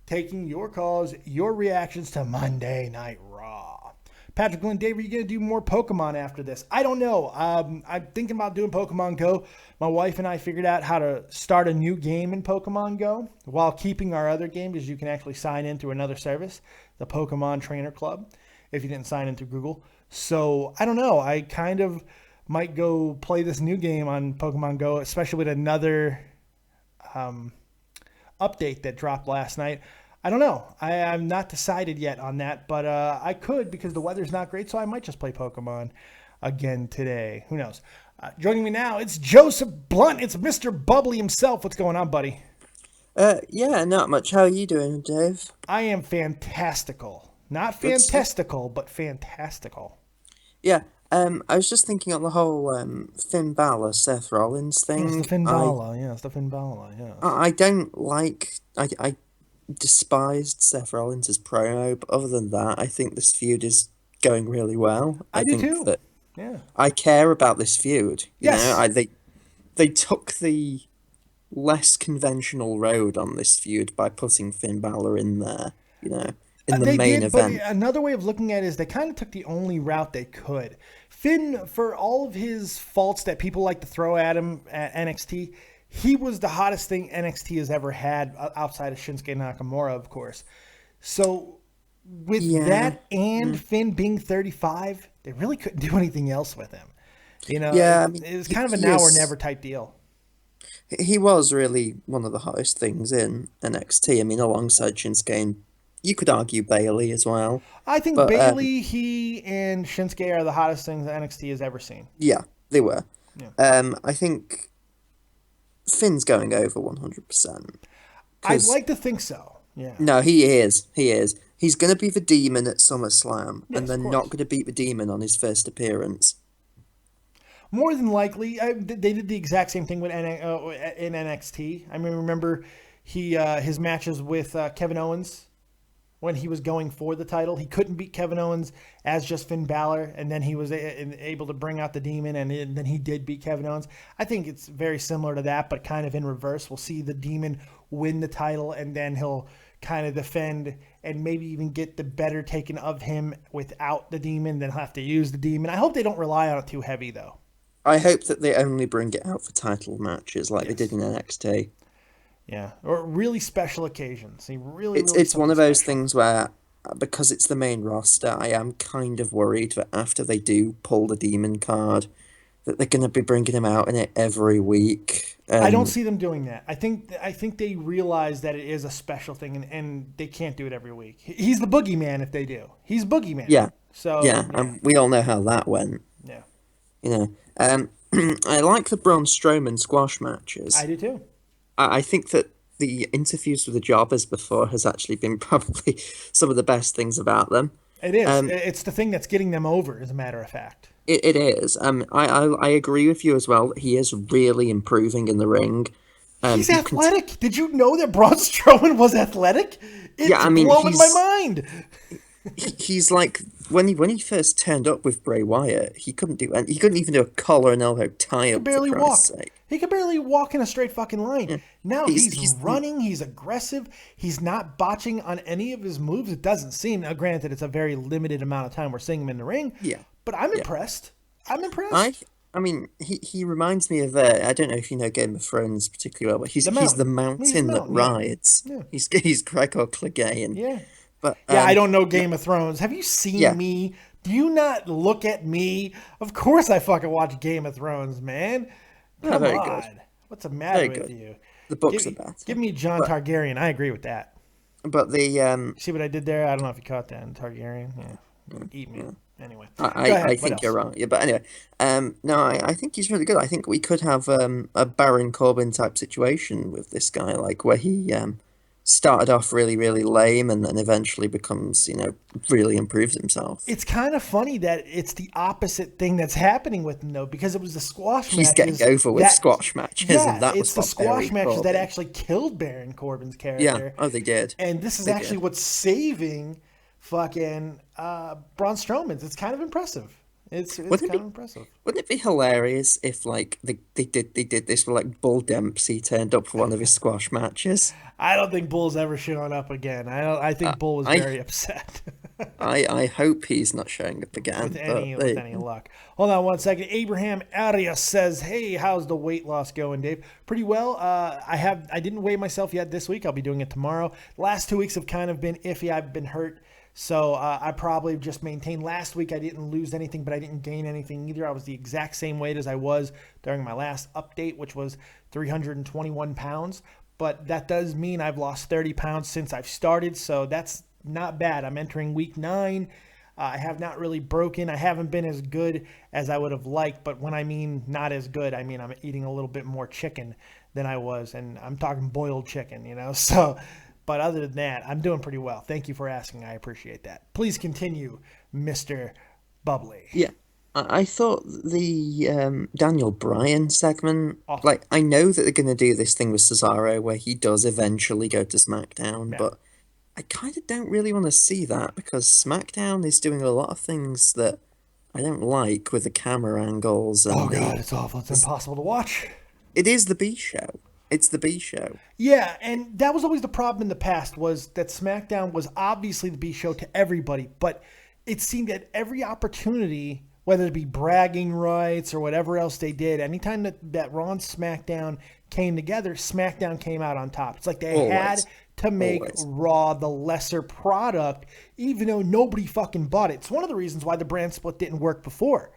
Taking your calls, your reactions to Monday Night Raw. Patrick Lynn, Dave, are you going to do more Pokemon after this? I don't know. I'm thinking about doing Pokemon Go. My wife and I figured out how to start a new game in Pokemon Go while keeping our other game, because you can actually sign in through another service, the Pokemon Trainer Club, if you didn't sign in through Google. So I don't know. I kind of might go play this new game on Pokemon Go, especially with another update that dropped last night. I don't know. I'm not decided yet on that, but I could because the weather's not great, so I might just play Pokemon again today. Who knows? Joining me now, it's Joseph Blunt. It's Mr. Bubbly himself. What's going on, buddy? Yeah, not much. How are you doing, Dave? I am fantastical. Not fantastical, but fantastical. Yeah, I was just thinking on the whole Finn Balor, Seth Rollins thing. It's the Finn Balor, yeah. I don't like... despised Seth Rollins' promo, but other than that, I think this feud is going really well. I I do think too. that Yeah. I care about this feud. Yes. They took the less conventional road on this feud by putting Finn Balor in there, in the They main did, but event. another way of looking at it is they kind of took the only route they could. Finn, for all of his faults that people like to throw at him at NXT, he was the hottest thing NXT has ever had outside of Shinsuke Nakamura, of course. So with Yeah. that and Finn being 35, they really couldn't do anything else with him. Yeah, I mean, It was kind of a he now or is- never type deal. He was really one of the hottest things in NXT. I mean, alongside Shinsuke, and you could argue Bailey as well. I think But Bailey, he, and Shinsuke are the hottest things that NXT has ever seen. yeah, they were. Yeah. I think Finn's going over 100%. I'd like to think so. Yeah. No, he is. He is. He's going to be the Demon at SummerSlam, Yes, and of then course. not going to beat the Demon on his first appearance. More than likely, they did the exact same thing with in NXT. I mean, remember his matches with Kevin Owens when he was going for the title. He couldn't beat Kevin Owens as just Finn Balor, and then he was able to bring out the Demon, and then he did beat Kevin Owens. I think it's very similar to that, but kind of in reverse. We'll see the Demon win the title, and then he'll kind of defend and maybe even get the better taken of him without the Demon. Then he'll have to use the Demon. I hope they don't rely on it too heavy, though. I hope that they only bring it out for title matches like they Yes. did in NXT. Yeah, or really special occasions. It's one of those things where, because it's the main roster, I am kind of worried that after they do pull the Demon card, that they're going to be bringing him out in it every week. I don't see them doing that. I think they realize that it is a special thing, and they can't do it every week. He's the boogeyman if they do. He's boogeyman. Yeah. So Yeah, and we all know how that went. yeah. I like the Braun Strowman squash matches. I do too. I think that the interviews with the jobbers before has actually been probably some of the best things about them. It is. It's the thing that's getting them over, as a matter of fact. It is. I agree with you as well. He is really improving in the ring. He's athletic. Did you know that Braun Strowman was athletic? It's blowing my mind. He's like when he first turned up with Bray Wyatt, he couldn't even do a collar and elbow tie up. Barely walk. He could barely walk in a straight fucking line. Yeah. Now he's running. He's aggressive. He's not botching on any of his moves. It doesn't seem. Now, granted, it's a very limited amount of time we're seeing him in the ring. Yeah. But I'm impressed. I'm impressed. I mean, he reminds me of I don't know if you know Game of Thrones particularly well, but he's the mountain that rides. Yeah. He's Gregor Clegane. Yeah. But I don't know Game of Thrones. Have you seen me? Do you not look at me? Of course I fucking watch Game of Thrones, man. Come on. Good. What's the matter with you? The books are better. Give me John Targaryen. I agree with that. But the see what I did there? I don't know if you caught that. Targaryen. Yeah. Eat me. Anyway. I think you're wrong. Yeah, but anyway. No, I think he's really good. I think we could have a Baron Corbin type situation with this guy, like where he started off really, really lame and then eventually becomes, really improves himself. It's kind of funny that it's the opposite thing that's happening with him, though, because it was the squash matches. He's getting over with squash matches. Yeah, and that it's was the squash matches that actually killed Baron Corbin's character. Yeah, oh, they did. And this is actually what's saving fucking Braun Strowman's. It's kind of impressive. It's kind of impressive. Wouldn't it be hilarious if like they did this with like Bull Dempsey turned up for one of his squash matches? I don't think Bull's ever showing up again. I think Bull was very upset. I hope he's not showing up again. With any luck. Hold on one second. Abraham Arias says, "Hey, how's the weight loss going, Dave? Pretty well. I didn't weigh myself yet this week. I'll be doing it tomorrow. Last 2 weeks have kind of been iffy. I've been hurt. So I probably just maintained. Last week I didn't lose anything, but I didn't gain anything either. I was the exact same weight as I was during my last update, which was 321 pounds. But that does mean I've lost 30 pounds since I've started, so that's not bad. I'm entering week 9. I have not really broken. I haven't been as good as I would have liked, but when I mean not as good, I mean I'm eating a little bit more chicken than I was, and I'm talking boiled chicken, so... But other than that, I'm doing pretty well. Thank you for asking. I appreciate that. Please continue, Mr. Bubbly. Yeah. I thought the Daniel Bryan segment, Awesome. like, I know that they're going to do this thing with Cesaro where he does eventually go to SmackDown, Yeah. but I kind of don't really want to see that because SmackDown is doing a lot of things that I don't like with the camera angles Oh and god, it's awful. It's impossible to watch. it is the B show. It's the B show. Yeah, and that was always the problem in the past, was that SmackDown was obviously the B show to everybody, but it seemed that every opportunity, whether it be bragging rights or whatever else they did, anytime that Raw and SmackDown came together, SmackDown came out on top. It's like they had Always. to make Always. Raw the lesser product, even though nobody fucking bought it. It's one of the reasons why the brand split didn't work before.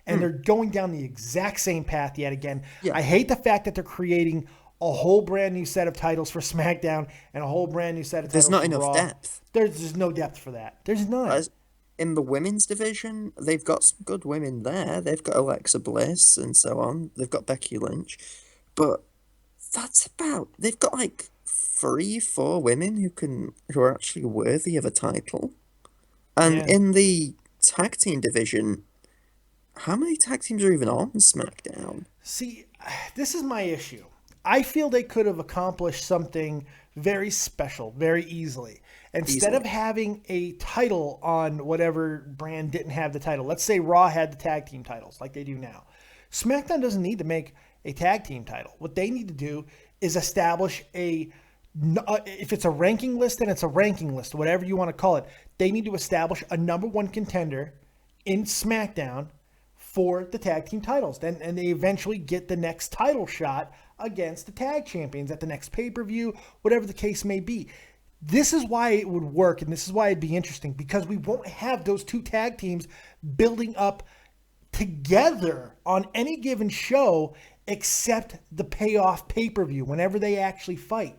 And they're going down the exact same path yet again. Yeah. I hate the fact that they're creating a whole brand new set of titles for SmackDown and a whole brand new set of There's titles not for enough Raw. depth. There's no depth for that. There's none. As in the women's division, they've got some good women there. They've got Alexa Bliss and so on. They've got Becky Lynch. But they've got like 3, 4 women who are actually worthy of a title. And Yeah. in the tag team division, how many tag teams are even on SmackDown? See, this is my issue. I feel they could have accomplished something very special, very easily. Instead of having a title on whatever brand didn't have the title, let's say Raw had the tag team titles like they do now. SmackDown doesn't need to make a tag team title. What they need to do is establish if it's a ranking list, then it's a ranking list, whatever you want to call it. They need to establish a number one contender in SmackDown for the tag team titles. And they eventually get the next title shot against the tag champions at the next pay-per-view, whatever the case may be. This is why it would work, and this is why it'd be interesting, because we won't have those two tag teams building up together on any given show except the payoff pay-per-view whenever they actually fight.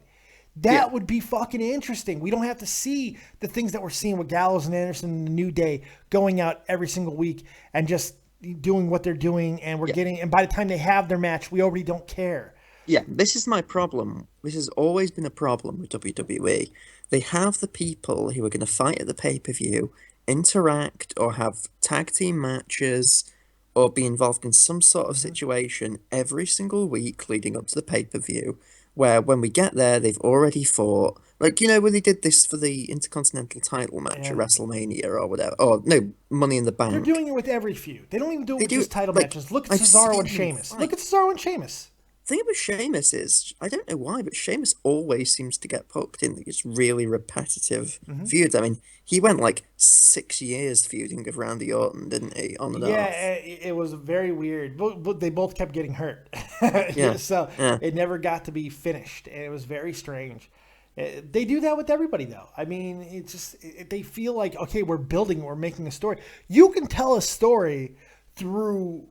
That would be fucking interesting. We don't have to see the things that we're seeing with Gallows and Anderson in the New Day going out every single week and just doing what they're doing, and and by the time they have their match, we already don't care. Yeah, this is my problem. This has always been a problem with WWE. They have the people who are going to fight at the pay-per-view, interact, or have tag team matches, or be involved in some sort of situation every single week leading up to the pay-per-view, where when we get there, they've already fought. Like, when they did this for the Intercontinental title match at WrestleMania or whatever. Oh, no, Money in the Bank. They're doing it with every feud. They don't even do it with just title like, matches. Look at I've Cesaro and seen Sheamus. them Look at Cesaro and Sheamus. The thing with Sheamus is, I don't know why, but Sheamus always seems to get poked in these really repetitive feuds. I mean, he went like 6 years feuding with Randy Orton, didn't he? On and Yeah, off. it was very weird. But they both kept getting hurt. So it never got to be finished. And it was very strange. They do that with everybody, though. I mean, it's just, they feel like, okay, we're building, we're making a story. You can tell a story through,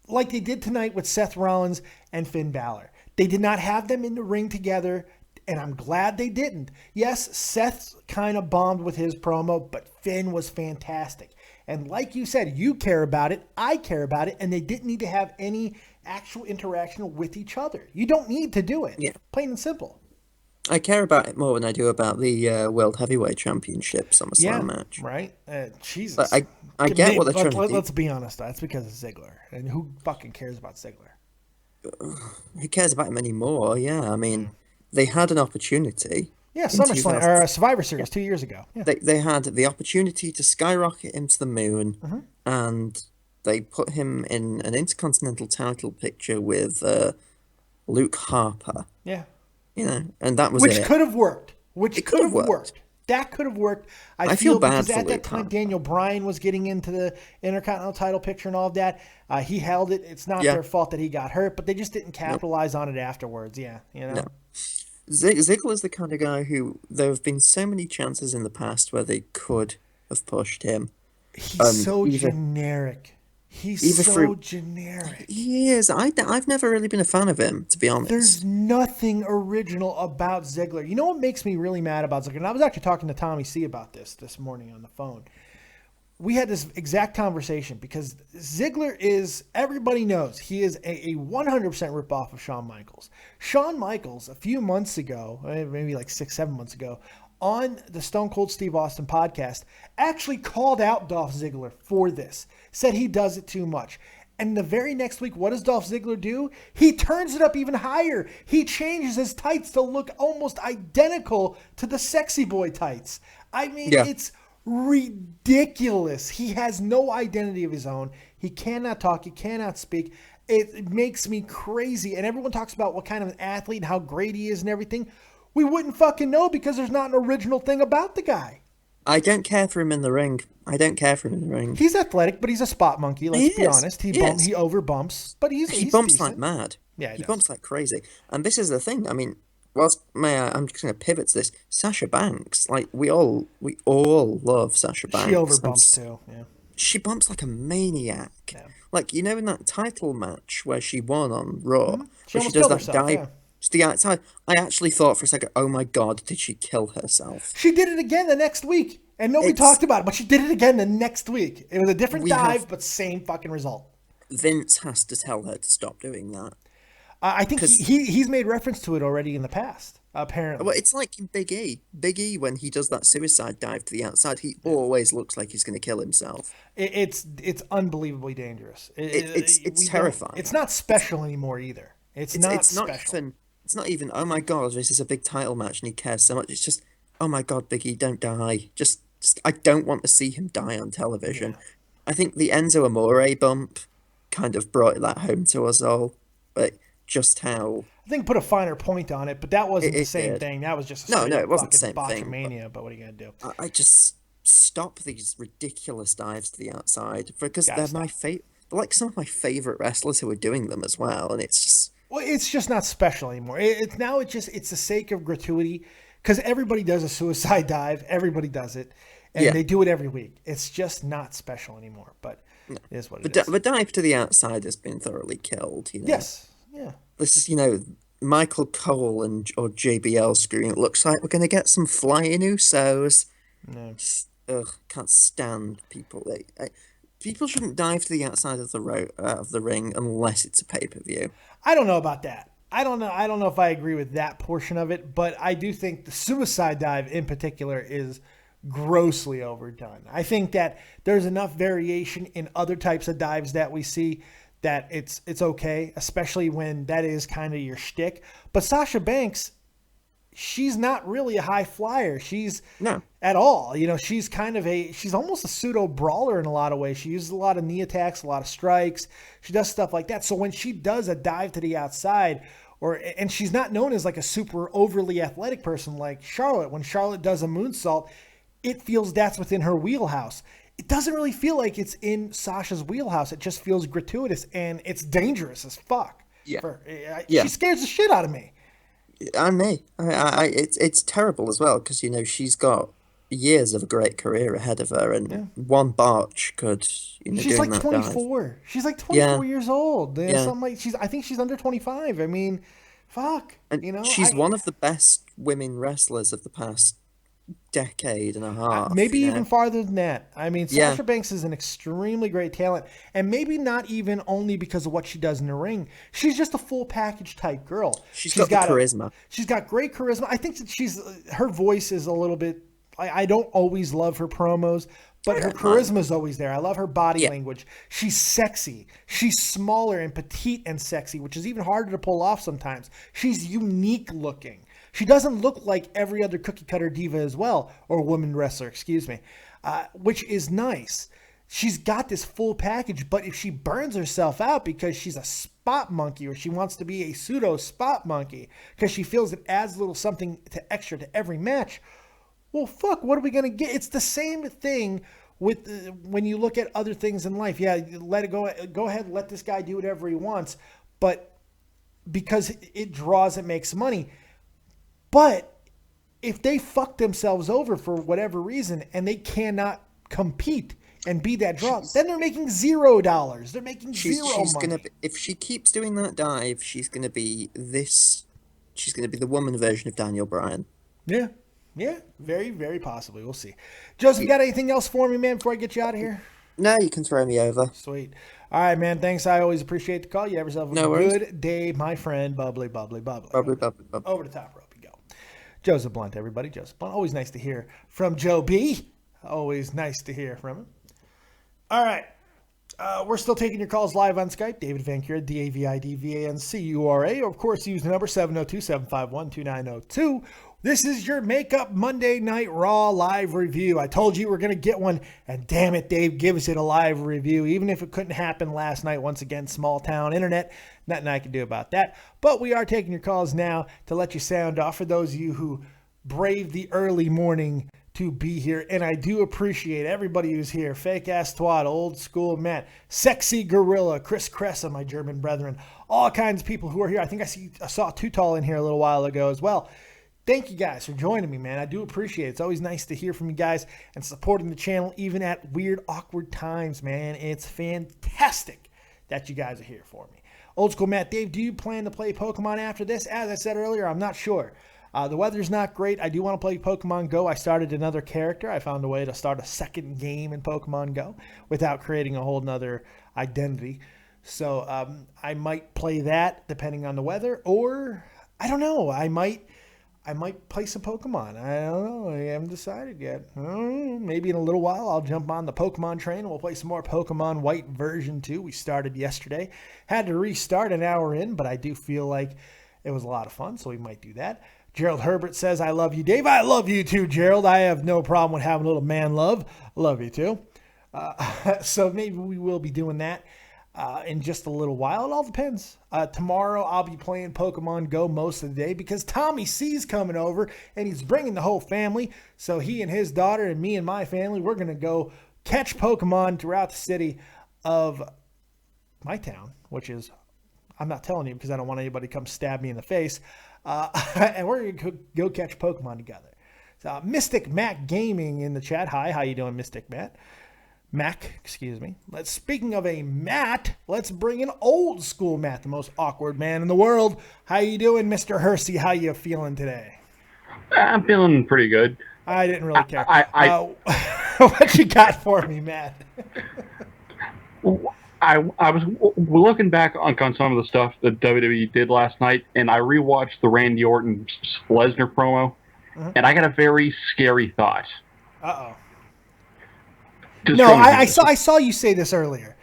like they did tonight with Seth Rollins and Finn Balor. They did not have them in the ring together, and I'm glad they didn't. Yes, Seth kind of bombed with his promo, but Finn was fantastic. And like you said, you care about it, I care about it, and they didn't need to have any actual interaction with each other. You don't need to do it. Yeah. Plain and simple. I care about it more than I do about the World Heavyweight Championship SummerSlam match. Right? Jesus. But I get what they're trying to do. Let's be honest, that's because of Ziggler. And who fucking cares about Ziggler? Who cares about him anymore? Yeah, I mean, they had an opportunity. Yeah, in SummerSlam, or Survivor Series 2 years ago. Yeah. They had the opportunity to skyrocket him to the moon, and they put him in an Intercontinental title picture with Luke Harper. Yeah. And that was Which it. could have worked. It could have worked. That could have worked. I feel bad because for at that Luke time, Harper. Daniel Bryan was getting into the Intercontinental title picture and all of that. He held it. It's not their fault that he got hurt, but they just didn't capitalize on it afterwards. Yeah, No. Ziggler's the kind of guy who there have been so many chances in the past where they could have pushed him. He's so generic. He's so generic. He is. I've never really been a fan of him, to be honest. There's nothing original about Ziggler. You know what makes me really mad about Ziggler? And I was actually talking to Tommy C about this morning on the phone. We had this exact conversation because Ziggler is, everybody knows, he is a 100% ripoff of Shawn Michaels. Shawn Michaels, a few months ago, maybe like 6-7 months ago, on the Stone Cold Steve Austin podcast actually called out Dolph Ziggler for this. Said he does it too much. And the very next week, what does Dolph Ziggler do? He turns it up even higher. He changes his tights to look almost identical to the Sexy Boy tights. I mean, It's ridiculous. He has no identity of his own. He cannot talk. He cannot speak. It makes me crazy. And everyone talks about what kind of an athlete and how great he is and everything. We wouldn't fucking know because there's not an original thing about the guy. I don't care for him in the ring. He's athletic, but he's a spot monkey. Let's be honest. He over bumps, but he's bumps decent. like mad. Yeah, he bumps like crazy. And this is the thing. I mean, I'm just going to pivot to this. Sasha Banks, like we all love Sasha Banks. She over bumps too. Yeah. She bumps like a maniac. Yeah. Like, you know, in that title match where she won on Raw, where she does that herself, dive to the outside. I actually thought for a second, oh my God, did she kill herself? She did it again the next week, and nobody talked about it, but she did it again the next week. It was a different dive, but same fucking result. Vince has to tell her to stop doing that. I think he's made reference to it already in the past, apparently. Well, it's like Big E. Big E, when he does that suicide dive to the outside, he always looks like he's going to kill himself. It's unbelievably dangerous. It's terrifying. It's not special anymore either. It's not special. It's not even, oh my God, this is a big title match and he cares so much. It's just, oh my God, Big E, don't die. Just I don't want to see him die on television. Yeah. I think the Enzo Amore bump kind of brought that home to us all. But just how... I think put a finer point on it, but that wasn't the same thing. That was just a it wasn't the same botchamania, but what are you going to do? I just stop these ridiculous dives to the outside because they're like some of my favorite wrestlers who are doing them as well, and it's just... Well, it's just not special anymore. It's the sake of gratuity, because everybody does a suicide dive. Everybody does it, and they do it every week. It's just not special anymore, but it is what it is. The dive to the outside has been thoroughly killed, you know? Yes. Yeah. This is, Michael Cole or JBL screwing. It looks like we're going to get some flying Usos. No. Can't stand people. People shouldn't dive to the outside of the ring unless it's a pay-per-view. I don't know about that. I don't know if I agree with that portion of it, but I do think the suicide dive in particular is grossly overdone. I think that there's enough variation in other types of dives that we see that it's okay, especially when that is kind of your shtick. But Sasha Banks, she's not really a high flyer. She's no at all. She's she's almost a pseudo brawler in a lot of ways. She uses a lot of knee attacks, a lot of strikes. She does stuff like that. So when she does a dive to the outside, and she's not known as like a super overly athletic person like Charlotte. When Charlotte does a moonsault, it feels that's within her wheelhouse. It doesn't really feel like it's in Sasha's wheelhouse. It just feels gratuitous, and it's dangerous as fuck. Yeah. She scares the shit out of me. And me. It's terrible as well, because, she's got years of a great career ahead of her, and one botch could, she's like 24. Dive. She's like 24 years old. Yeah. Something like I think she's under 25. I mean, fuck. And she's one of the best women wrestlers of the past decade and a half, maybe even farther than that. I mean, Sasha Banks is an extremely great talent, and maybe not even only because of what she does in the ring. She's just a full package type girl. She's got charisma. She's got great charisma. I think that her voice is a little bit. I don't always love her promos, but her charisma is always there. I love her body language. She's sexy. She's smaller and petite and sexy, which is even harder to pull off sometimes. She's unique looking. She doesn't look like every other cookie cutter diva as well, or woman wrestler, excuse me, which is nice. She's got this full package, but if she burns herself out because she's a spot monkey, or she wants to be a pseudo spot monkey because she feels it adds a little something extra to every match, well, fuck, what are we going to get? It's the same thing with when you look at other things in life. Yeah, let it go. Go ahead, let this guy do whatever he wants, but because it draws, it makes money. But if they fuck themselves over for whatever reason and they cannot compete and be that draw, then they're making $0. They're making zero money. If she keeps doing that dive, she's gonna be the woman version of Daniel Bryan. Yeah, very, very possibly. We'll see. Joseph, you got anything else for me, man, before I get you out of here? No, you can throw me over. Sweet. All right, man. Thanks. I always appreciate the call. You have yourself a good day, my friend. Bubbly, bubbly, bubbly. Bubbly, bubbly, bubbly. Over the top rope. Joseph Blunt, everybody. Joseph Blunt. Always nice to hear from Joe B. Always nice to hear from him. All right. We're still taking your calls live on Skype. David Vancura, DAVIDVANCURA. Of course, use the number 702-751-2902. This is your Makeup Monday Night Raw live review. I told you we're going to get one, and damn it, Dave gives it a live review, even if it couldn't happen last night. Once again, small town internet. Nothing I can do about that. But we are taking your calls now to let you sound off for those of you who braved the early morning to be here, and I do appreciate everybody who's here. Fake Ass Twat, Old School Matt, Sexy Gorilla, Chris Cressa, my German brethren, all kinds of people who are here. I think I saw Too Tall in here a little while ago as well. Thank you guys for joining me, man. I do appreciate it. It's always nice to hear from you guys and supporting the channel even at weird, awkward times, man. It's fantastic that you guys are here for me. Old School Matt, Dave, do you plan to play Pokemon after this? As I said earlier, I'm not sure. The weather's not great. I do want to play Pokemon Go. I started another character. I found a way to start a second game in Pokemon Go without creating a whole nother identity. So I might play that depending on the weather, or I don't know. I might play some Pokemon. I don't know. I haven't decided yet. Maybe in a little while I'll jump on the Pokemon train and we'll play some more Pokemon White version 2. We started yesterday. Had to restart an hour in, but I do feel like it was a lot of fun, so we might do that. Gerald Herbert says, I love you, Dave. I love you too, Gerald. I have no problem with having a little man love. Love you too. So maybe we will be doing that in just a little while. It all depends. Tomorrow I'll be playing Pokemon Go most of the day because Tommy C's coming over and he's bringing the whole family. So he and his daughter and me and my family, we're going to go catch Pokemon throughout the city of my town, which is, I'm not telling you because I don't want anybody to come stab me in the face. And we're going to go catch Pokemon together. So, Mystic Mac Gaming in the chat. Hi, how you doing, Mystic Matt? Mac, excuse me. Speaking of a Matt, let's bring in Old School Matt, the most awkward man in the world. How you doing, Mr. Hersey? How you feeling today? I'm feeling pretty good. I didn't really care. What you got for me, Matt? I was looking back on some of the stuff that WWE did last night, and I rewatched the Randy Orton-Lesnar promo, and I got a very scary thought. Uh-oh. No, I saw you say this earlier.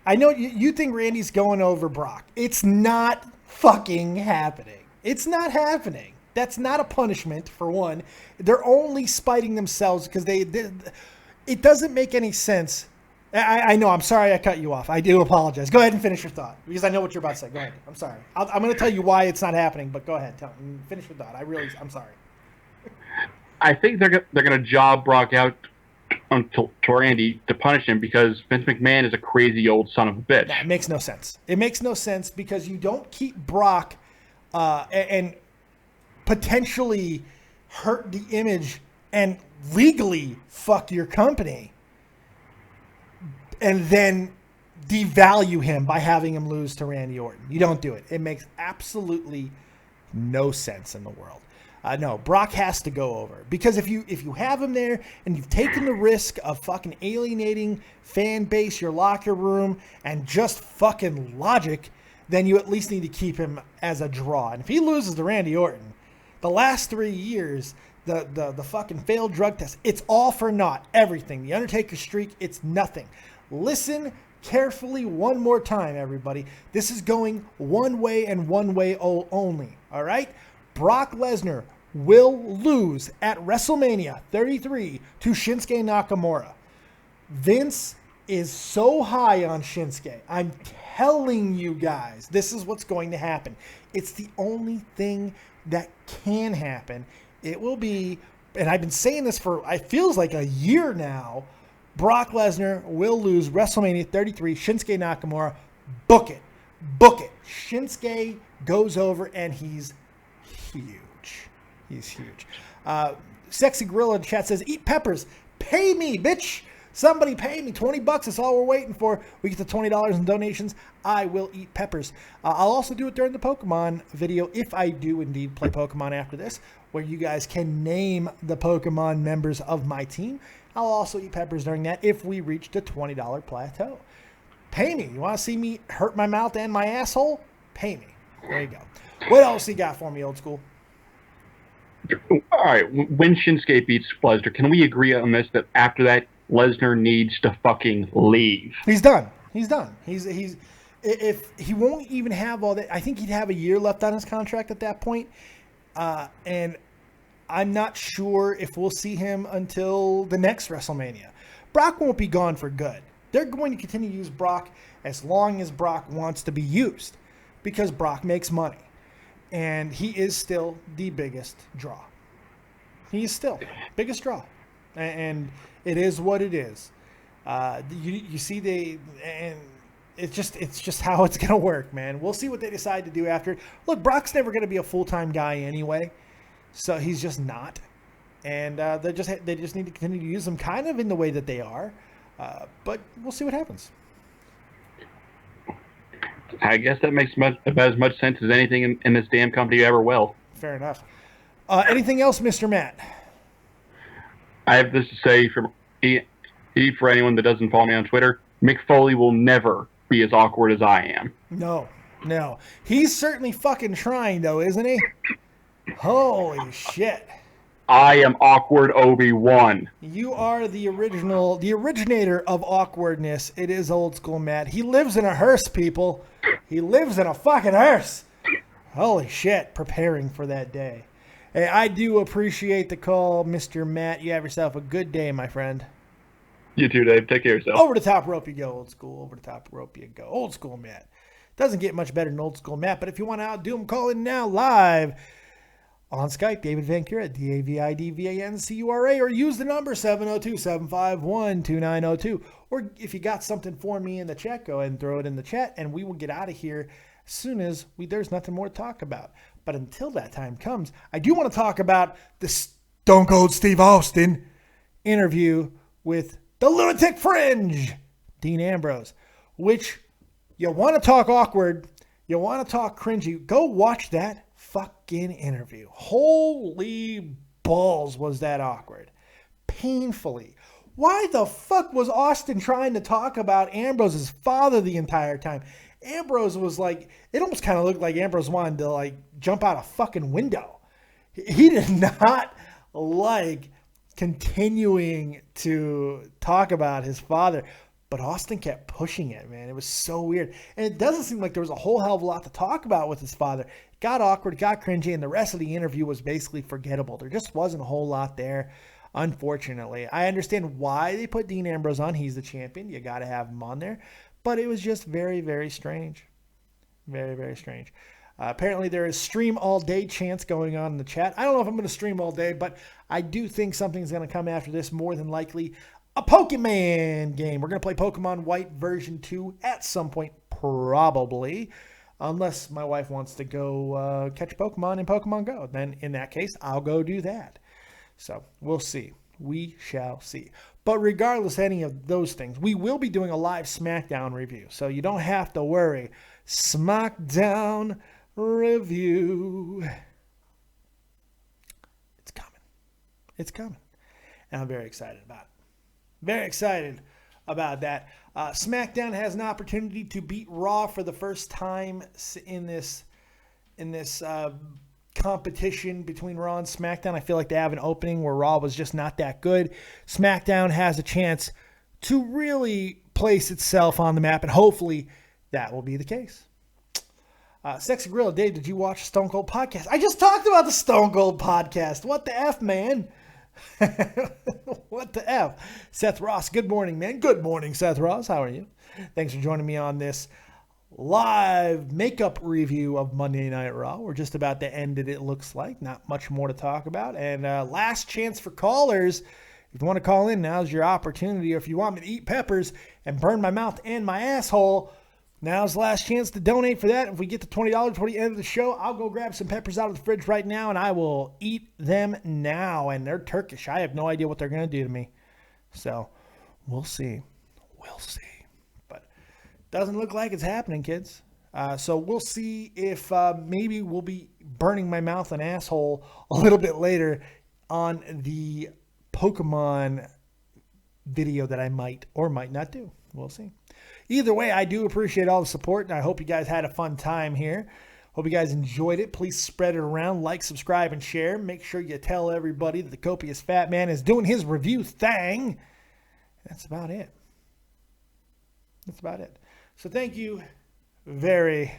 I know you think Randy's going over Brock. It's not fucking happening. It's not happening. That's not a punishment, for one. They're only spiting themselves because it doesn't make any sense. I know. I'm sorry I cut you off. I do apologize. Go ahead and finish your thought because I know what you're about to say. Go ahead. I'm sorry. I'm going to tell you why it's not happening, but go ahead. Finish your thought. I'm sorry. I think they're going to job Brock out to Randy to punish him because Vince McMahon is a crazy old son of a bitch. That makes no sense. It makes no sense because you don't keep Brock and potentially hurt the image and legally fuck your company and then devalue him by having him lose to Randy Orton. You don't do it. It makes absolutely no sense in the world. No, Brock has to go over because if you have him there and you've taken the risk of fucking alienating fan base, your locker room, and just fucking logic, then you at least need to keep him as a draw. And if he loses to Randy Orton, the last 3 years, the fucking failed drug test, it's all for naught. Everything. The Undertaker streak, it's nothing. Listen carefully one more time, everybody. This is going one way and one way only. All right? Brock Lesnar will lose at WrestleMania 33 to Shinsuke Nakamura. Vince is so high on Shinsuke. I'm telling you guys, this is what's going to happen. It's the only thing that can happen. It will be, and I've been saying this for, it feels like a year now, Brock Lesnar will lose WrestleMania 33, Shinsuke Nakamura. Book it. Book it. Shinsuke goes over and he's huge. He's huge. Sexy Gorilla in the chat says, eat peppers. Pay me, bitch. Somebody pay me. $20. That's all we're waiting for. We get the $20 in donations. I will eat peppers. I'll also do it during the Pokemon video if I do indeed play Pokemon after this, where you guys can name the Pokemon members of my team. I'll also eat peppers during that if we reach the $20 plateau. Pay me. You want to see me hurt my mouth and my asshole? Pay me. There you go. What else you got for me, Old School? All right, when Shinsuke beats Lesnar, can we agree on this, that after that, Lesnar needs to fucking leave? He's done. He's done. He's if he won't even have all that, I think he'd have a year left on his contract at that point. And I'm not sure if we'll see him until the next WrestleMania. Brock won't be gone for good. They're going to continue to use Brock as long as Brock wants to be used, because Brock makes money. And he is still the biggest draw. He is still biggest draw. And it is what it is. You see, and it's just how it's gonna work, man. We'll see what they decide to do after. Look, Brock's never gonna be a full-time guy anyway, so he's just not. And they just need to continue to use him kind of in the way that they are. But we'll see what happens. I guess that makes about as much sense as anything in this damn company ever will. Fair enough. Anything else, Mr. Matt? I have this to say for anyone that doesn't follow me on Twitter. Mick Foley will never be as awkward as I am. No. He's certainly fucking trying, though, isn't he? Holy shit. I am awkward Obi-Wan. You are the originator of awkwardness. It is old school Matt. He lives in a hearse, people. He lives in a fucking hearse. Holy shit, preparing for that day. Hey, I do appreciate the call, Mr. Matt. You have yourself a good day, my friend. You too, Dave. Take care of yourself. Over the top rope you go, old school. Over the top rope you go. Old school Matt. Doesn't get much better than old school Matt, but if you want to outdo him, call in now live on Skype, David Vancura, DAVIDVANCURA, or use the number 702-751-2902. Or if you got something for me in the chat, go ahead and throw it in the chat, and we will get out of here as soon as there's nothing more to talk about. But until that time comes, I do want to talk about the Stone Cold Steve Austin interview with the Lunatic Fringe, Dean Ambrose, which you want to talk awkward, you want to talk cringy, go watch that fucking interview. Holy balls, was that awkward. Painfully. Why the fuck was Austin trying to talk about Ambrose's father the entire time? Ambrose was like, it almost kind of looked like Ambrose wanted to like jump out a fucking window. He did not like continuing to talk about his father, but Austin kept pushing it, man. It was so weird. And it doesn't seem like there was a whole hell of a lot to talk about with his father. It got awkward, got cringy, and the rest of the interview was basically forgettable. There just wasn't a whole lot there, unfortunately. I understand why they put Dean Ambrose on. He's the champion. You got to have him on there. But it was just very, very strange. Very, very strange. Apparently there is stream all day chants going on in the chat. I don't know if I'm going to stream all day, but I do think something's going to come after this, more than likely a Pokemon game. We're going to play Pokemon White version 2 at some point, probably, unless my wife wants to go catch Pokemon in Pokemon Go. Then in that case, I'll go do that. So we'll see. We shall see. But regardless of any of those things, we will be doing a live SmackDown review. So you don't have to worry. SmackDown review. It's coming. It's coming. And I'm very excited about it. Very excited about that. SmackDown has an opportunity to beat Raw for the first time in this competition between Raw and SmackDown. I feel like they have an opening where Raw was just not that good. SmackDown has a chance to really place itself on the map, and hopefully that will be the case. Sexy Gorilla, Dave, did you watch Stone Cold podcast? I just talked about the Stone Cold podcast. What the F, man? What the F? Seth Ross, good morning, man. Good morning, Seth Ross. How are you? Thanks for joining me on this live makeup review of Monday Night Raw. We're just about to end it looks like. Not much more to talk about. And last chance for callers. If you want to call in, now's your opportunity. Or if you want me to eat peppers and burn my mouth and my asshole, now's the last chance to donate for that. If we get to $20 before the end of the show, I'll go grab some peppers out of the fridge right now, and I will eat them now. And they're Turkish. I have no idea what they're going to do to me. So we'll see. We'll see. But doesn't look like it's happening, kids. So we'll see if maybe we'll be burning my mouth and asshole a little bit later on the Pokemon video that I might or might not do. We'll see. Either way, I do appreciate all the support, and I hope you guys had a fun time here. Hope you guys enjoyed it. Please spread it around, like, subscribe, and share. Make sure you tell everybody that the Copious Fat Man is doing his review thing. That's about it. That's about it. So thank you very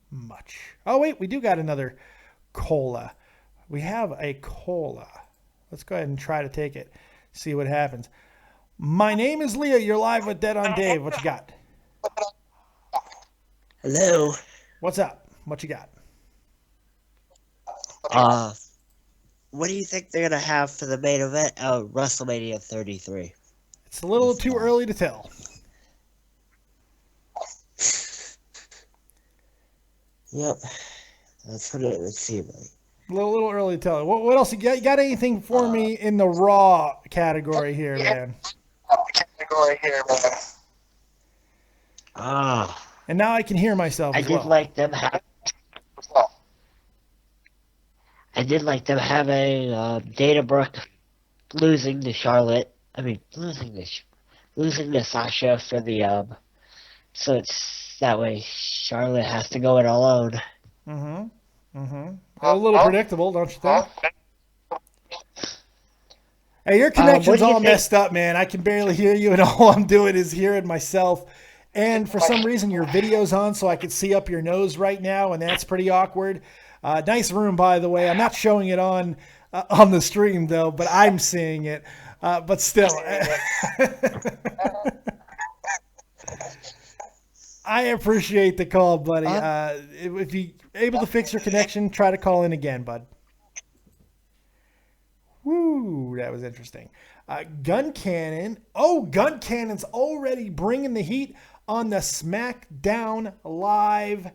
much. Oh, wait, we do got another cola. We have a cola. Let's go ahead and try to take it. See what happens. My name is Leah. You're live with Dead on Dave. What you got? Hello. What's up? What you got? What do you think they're gonna have for the main event of WrestleMania 33? It's a little too early to tell. Yep, that's what it would seem like. A little early to tell. What else you got? You got anything for me in the Raw category here, man? And now I can hear myself. I as did well. like them. I did like them having Dana Brooke losing to Charlotte. I mean, losing to Sasha for the so it's that way Charlotte has to go it alone. A little predictable, don't you think? Hey, your connection's all messed up, man. I can barely hear you, and all I'm doing is hearing myself. And for some reason, your video's on, so I can see up your nose right now, and that's pretty awkward. Nice room, by the way. I'm not showing it on the stream, though, but I'm seeing it. But still. I appreciate the call, buddy. If you're able to fix your connection, try to call in again, bud. Woo, that was interesting. Gun Cannon. Oh, Gun Cannon's already bringing the heat on the SmackDown Live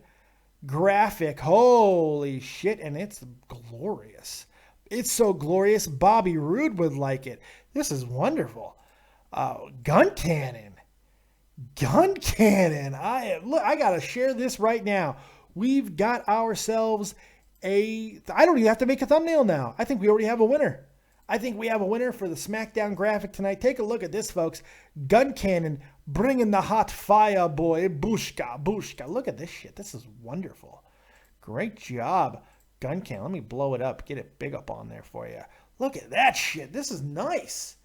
graphic. Holy shit, and it's glorious. It's so glorious, Bobby Roode would like it. This is wonderful. Gun Cannon. Gun Cannon. I got to share this right now. We've got ourselves I don't even have to make a thumbnail now. I think we already have a winner. I think we have a winner for the SmackDown graphic tonight. Take a look at this, folks. Gun Cannon bringing the hot fire, boy. Bushka, bushka. Look at this shit. This is wonderful. Great job, Gun Cannon. Let me blow it up. Get it big up on there for you. Look at that shit. This is nice.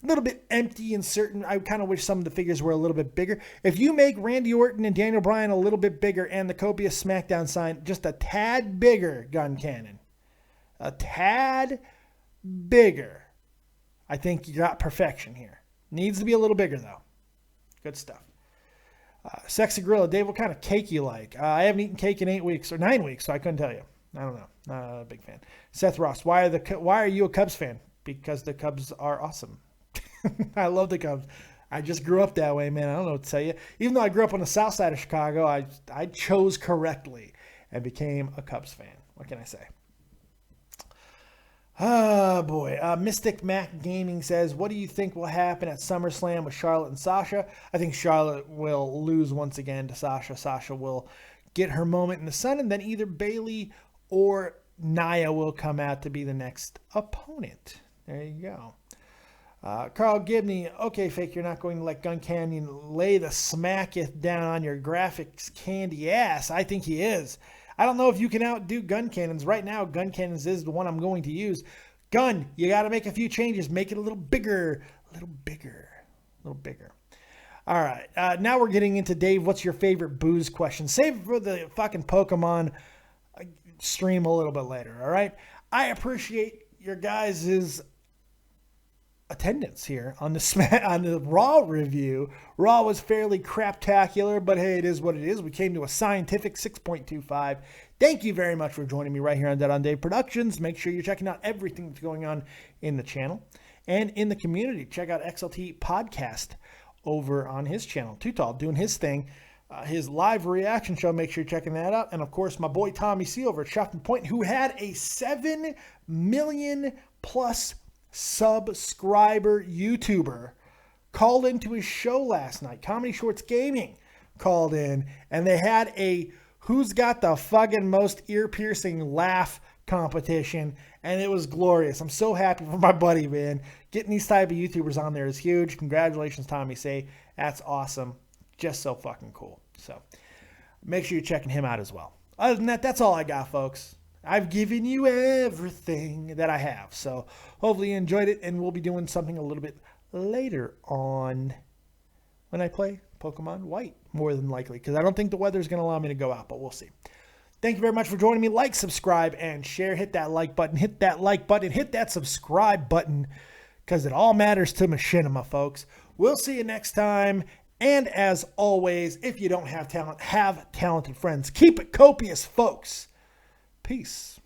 A little bit empty in certain. I kind of wish some of the figures were a little bit bigger. If you make Randy Orton and Daniel Bryan a little bit bigger and the Copious SmackDown sign just a tad bigger, Gun Cannon. A tad bigger. I think you got perfection here. Needs to be a little bigger, though. Good stuff. Sexy Gorilla. Dave, what kind of cake you like? I haven't eaten cake in 8 weeks or 9 weeks, so I couldn't tell you. I don't know. Not a big fan. Seth Ross. Why are you a Cubs fan? Because the Cubs are awesome. I love the Cubs. I just grew up that way, man. I don't know what to tell you. Even though I grew up on the south side of Chicago, I chose correctly and became a Cubs fan. What can I say? Oh, boy. Mystic Mac Gaming says, what do you think will happen at SummerSlam with Charlotte and Sasha? I think Charlotte will lose once again to Sasha. Sasha will get her moment in the sun, and then either Bayley or Nia will come out to be the next opponent. There you go. Carl Gibney, okay, Fake, you're not going to let Gun Canyon lay the smacketh down on your graphics candy ass. I think he is. I don't know if you can outdo Gun Cannons. Right now, Gun Cannons is the one I'm going to use. Gun, you got to make a few changes. Make it a little bigger. A little bigger. A little bigger. All right. Now we're getting into, Dave, what's your favorite booze question? Save it for the fucking Pokemon stream a little bit later, all right? I appreciate your guys' attendance here on the Raw review. Raw was fairly craptacular, but hey, it is what it is. We came to a scientific 6.25. Thank you very much for joining me right here on Dead on Dave Productions. Make sure you're checking out everything that's going on in the channel and in the community. Check out XLT Podcast over on his channel. Too Tall doing his thing. His live reaction show, make sure you're checking that out. And of course, my boy Tommy C over at Shopton Point, who had a 7 million plus subscriber YouTuber called into his show last night. Comedy Shorts Gaming called in, and they had a who's got the fucking most ear-piercing laugh competition, and it was glorious. I'm so happy for my buddy, man. Getting these type of YouTubers on there is huge. Congratulations, Tommy C. That's awesome. Just so fucking cool. So make sure you're checking him out as well. other than that, that's all I got, folks. I've given you everything that I have. So hopefully you enjoyed it, and we'll be doing something a little bit later on when I play Pokemon White, more than likely, because I don't think the weather is going to allow me to go out, but we'll see. Thank you very much for joining me. Like, subscribe, and share. Hit that like button. Hit that like button. Hit that subscribe button, because it all matters to Machinima, folks. We'll see you next time. And as always, if you don't have talent, have talented friends. Keep it copious, folks. Peace.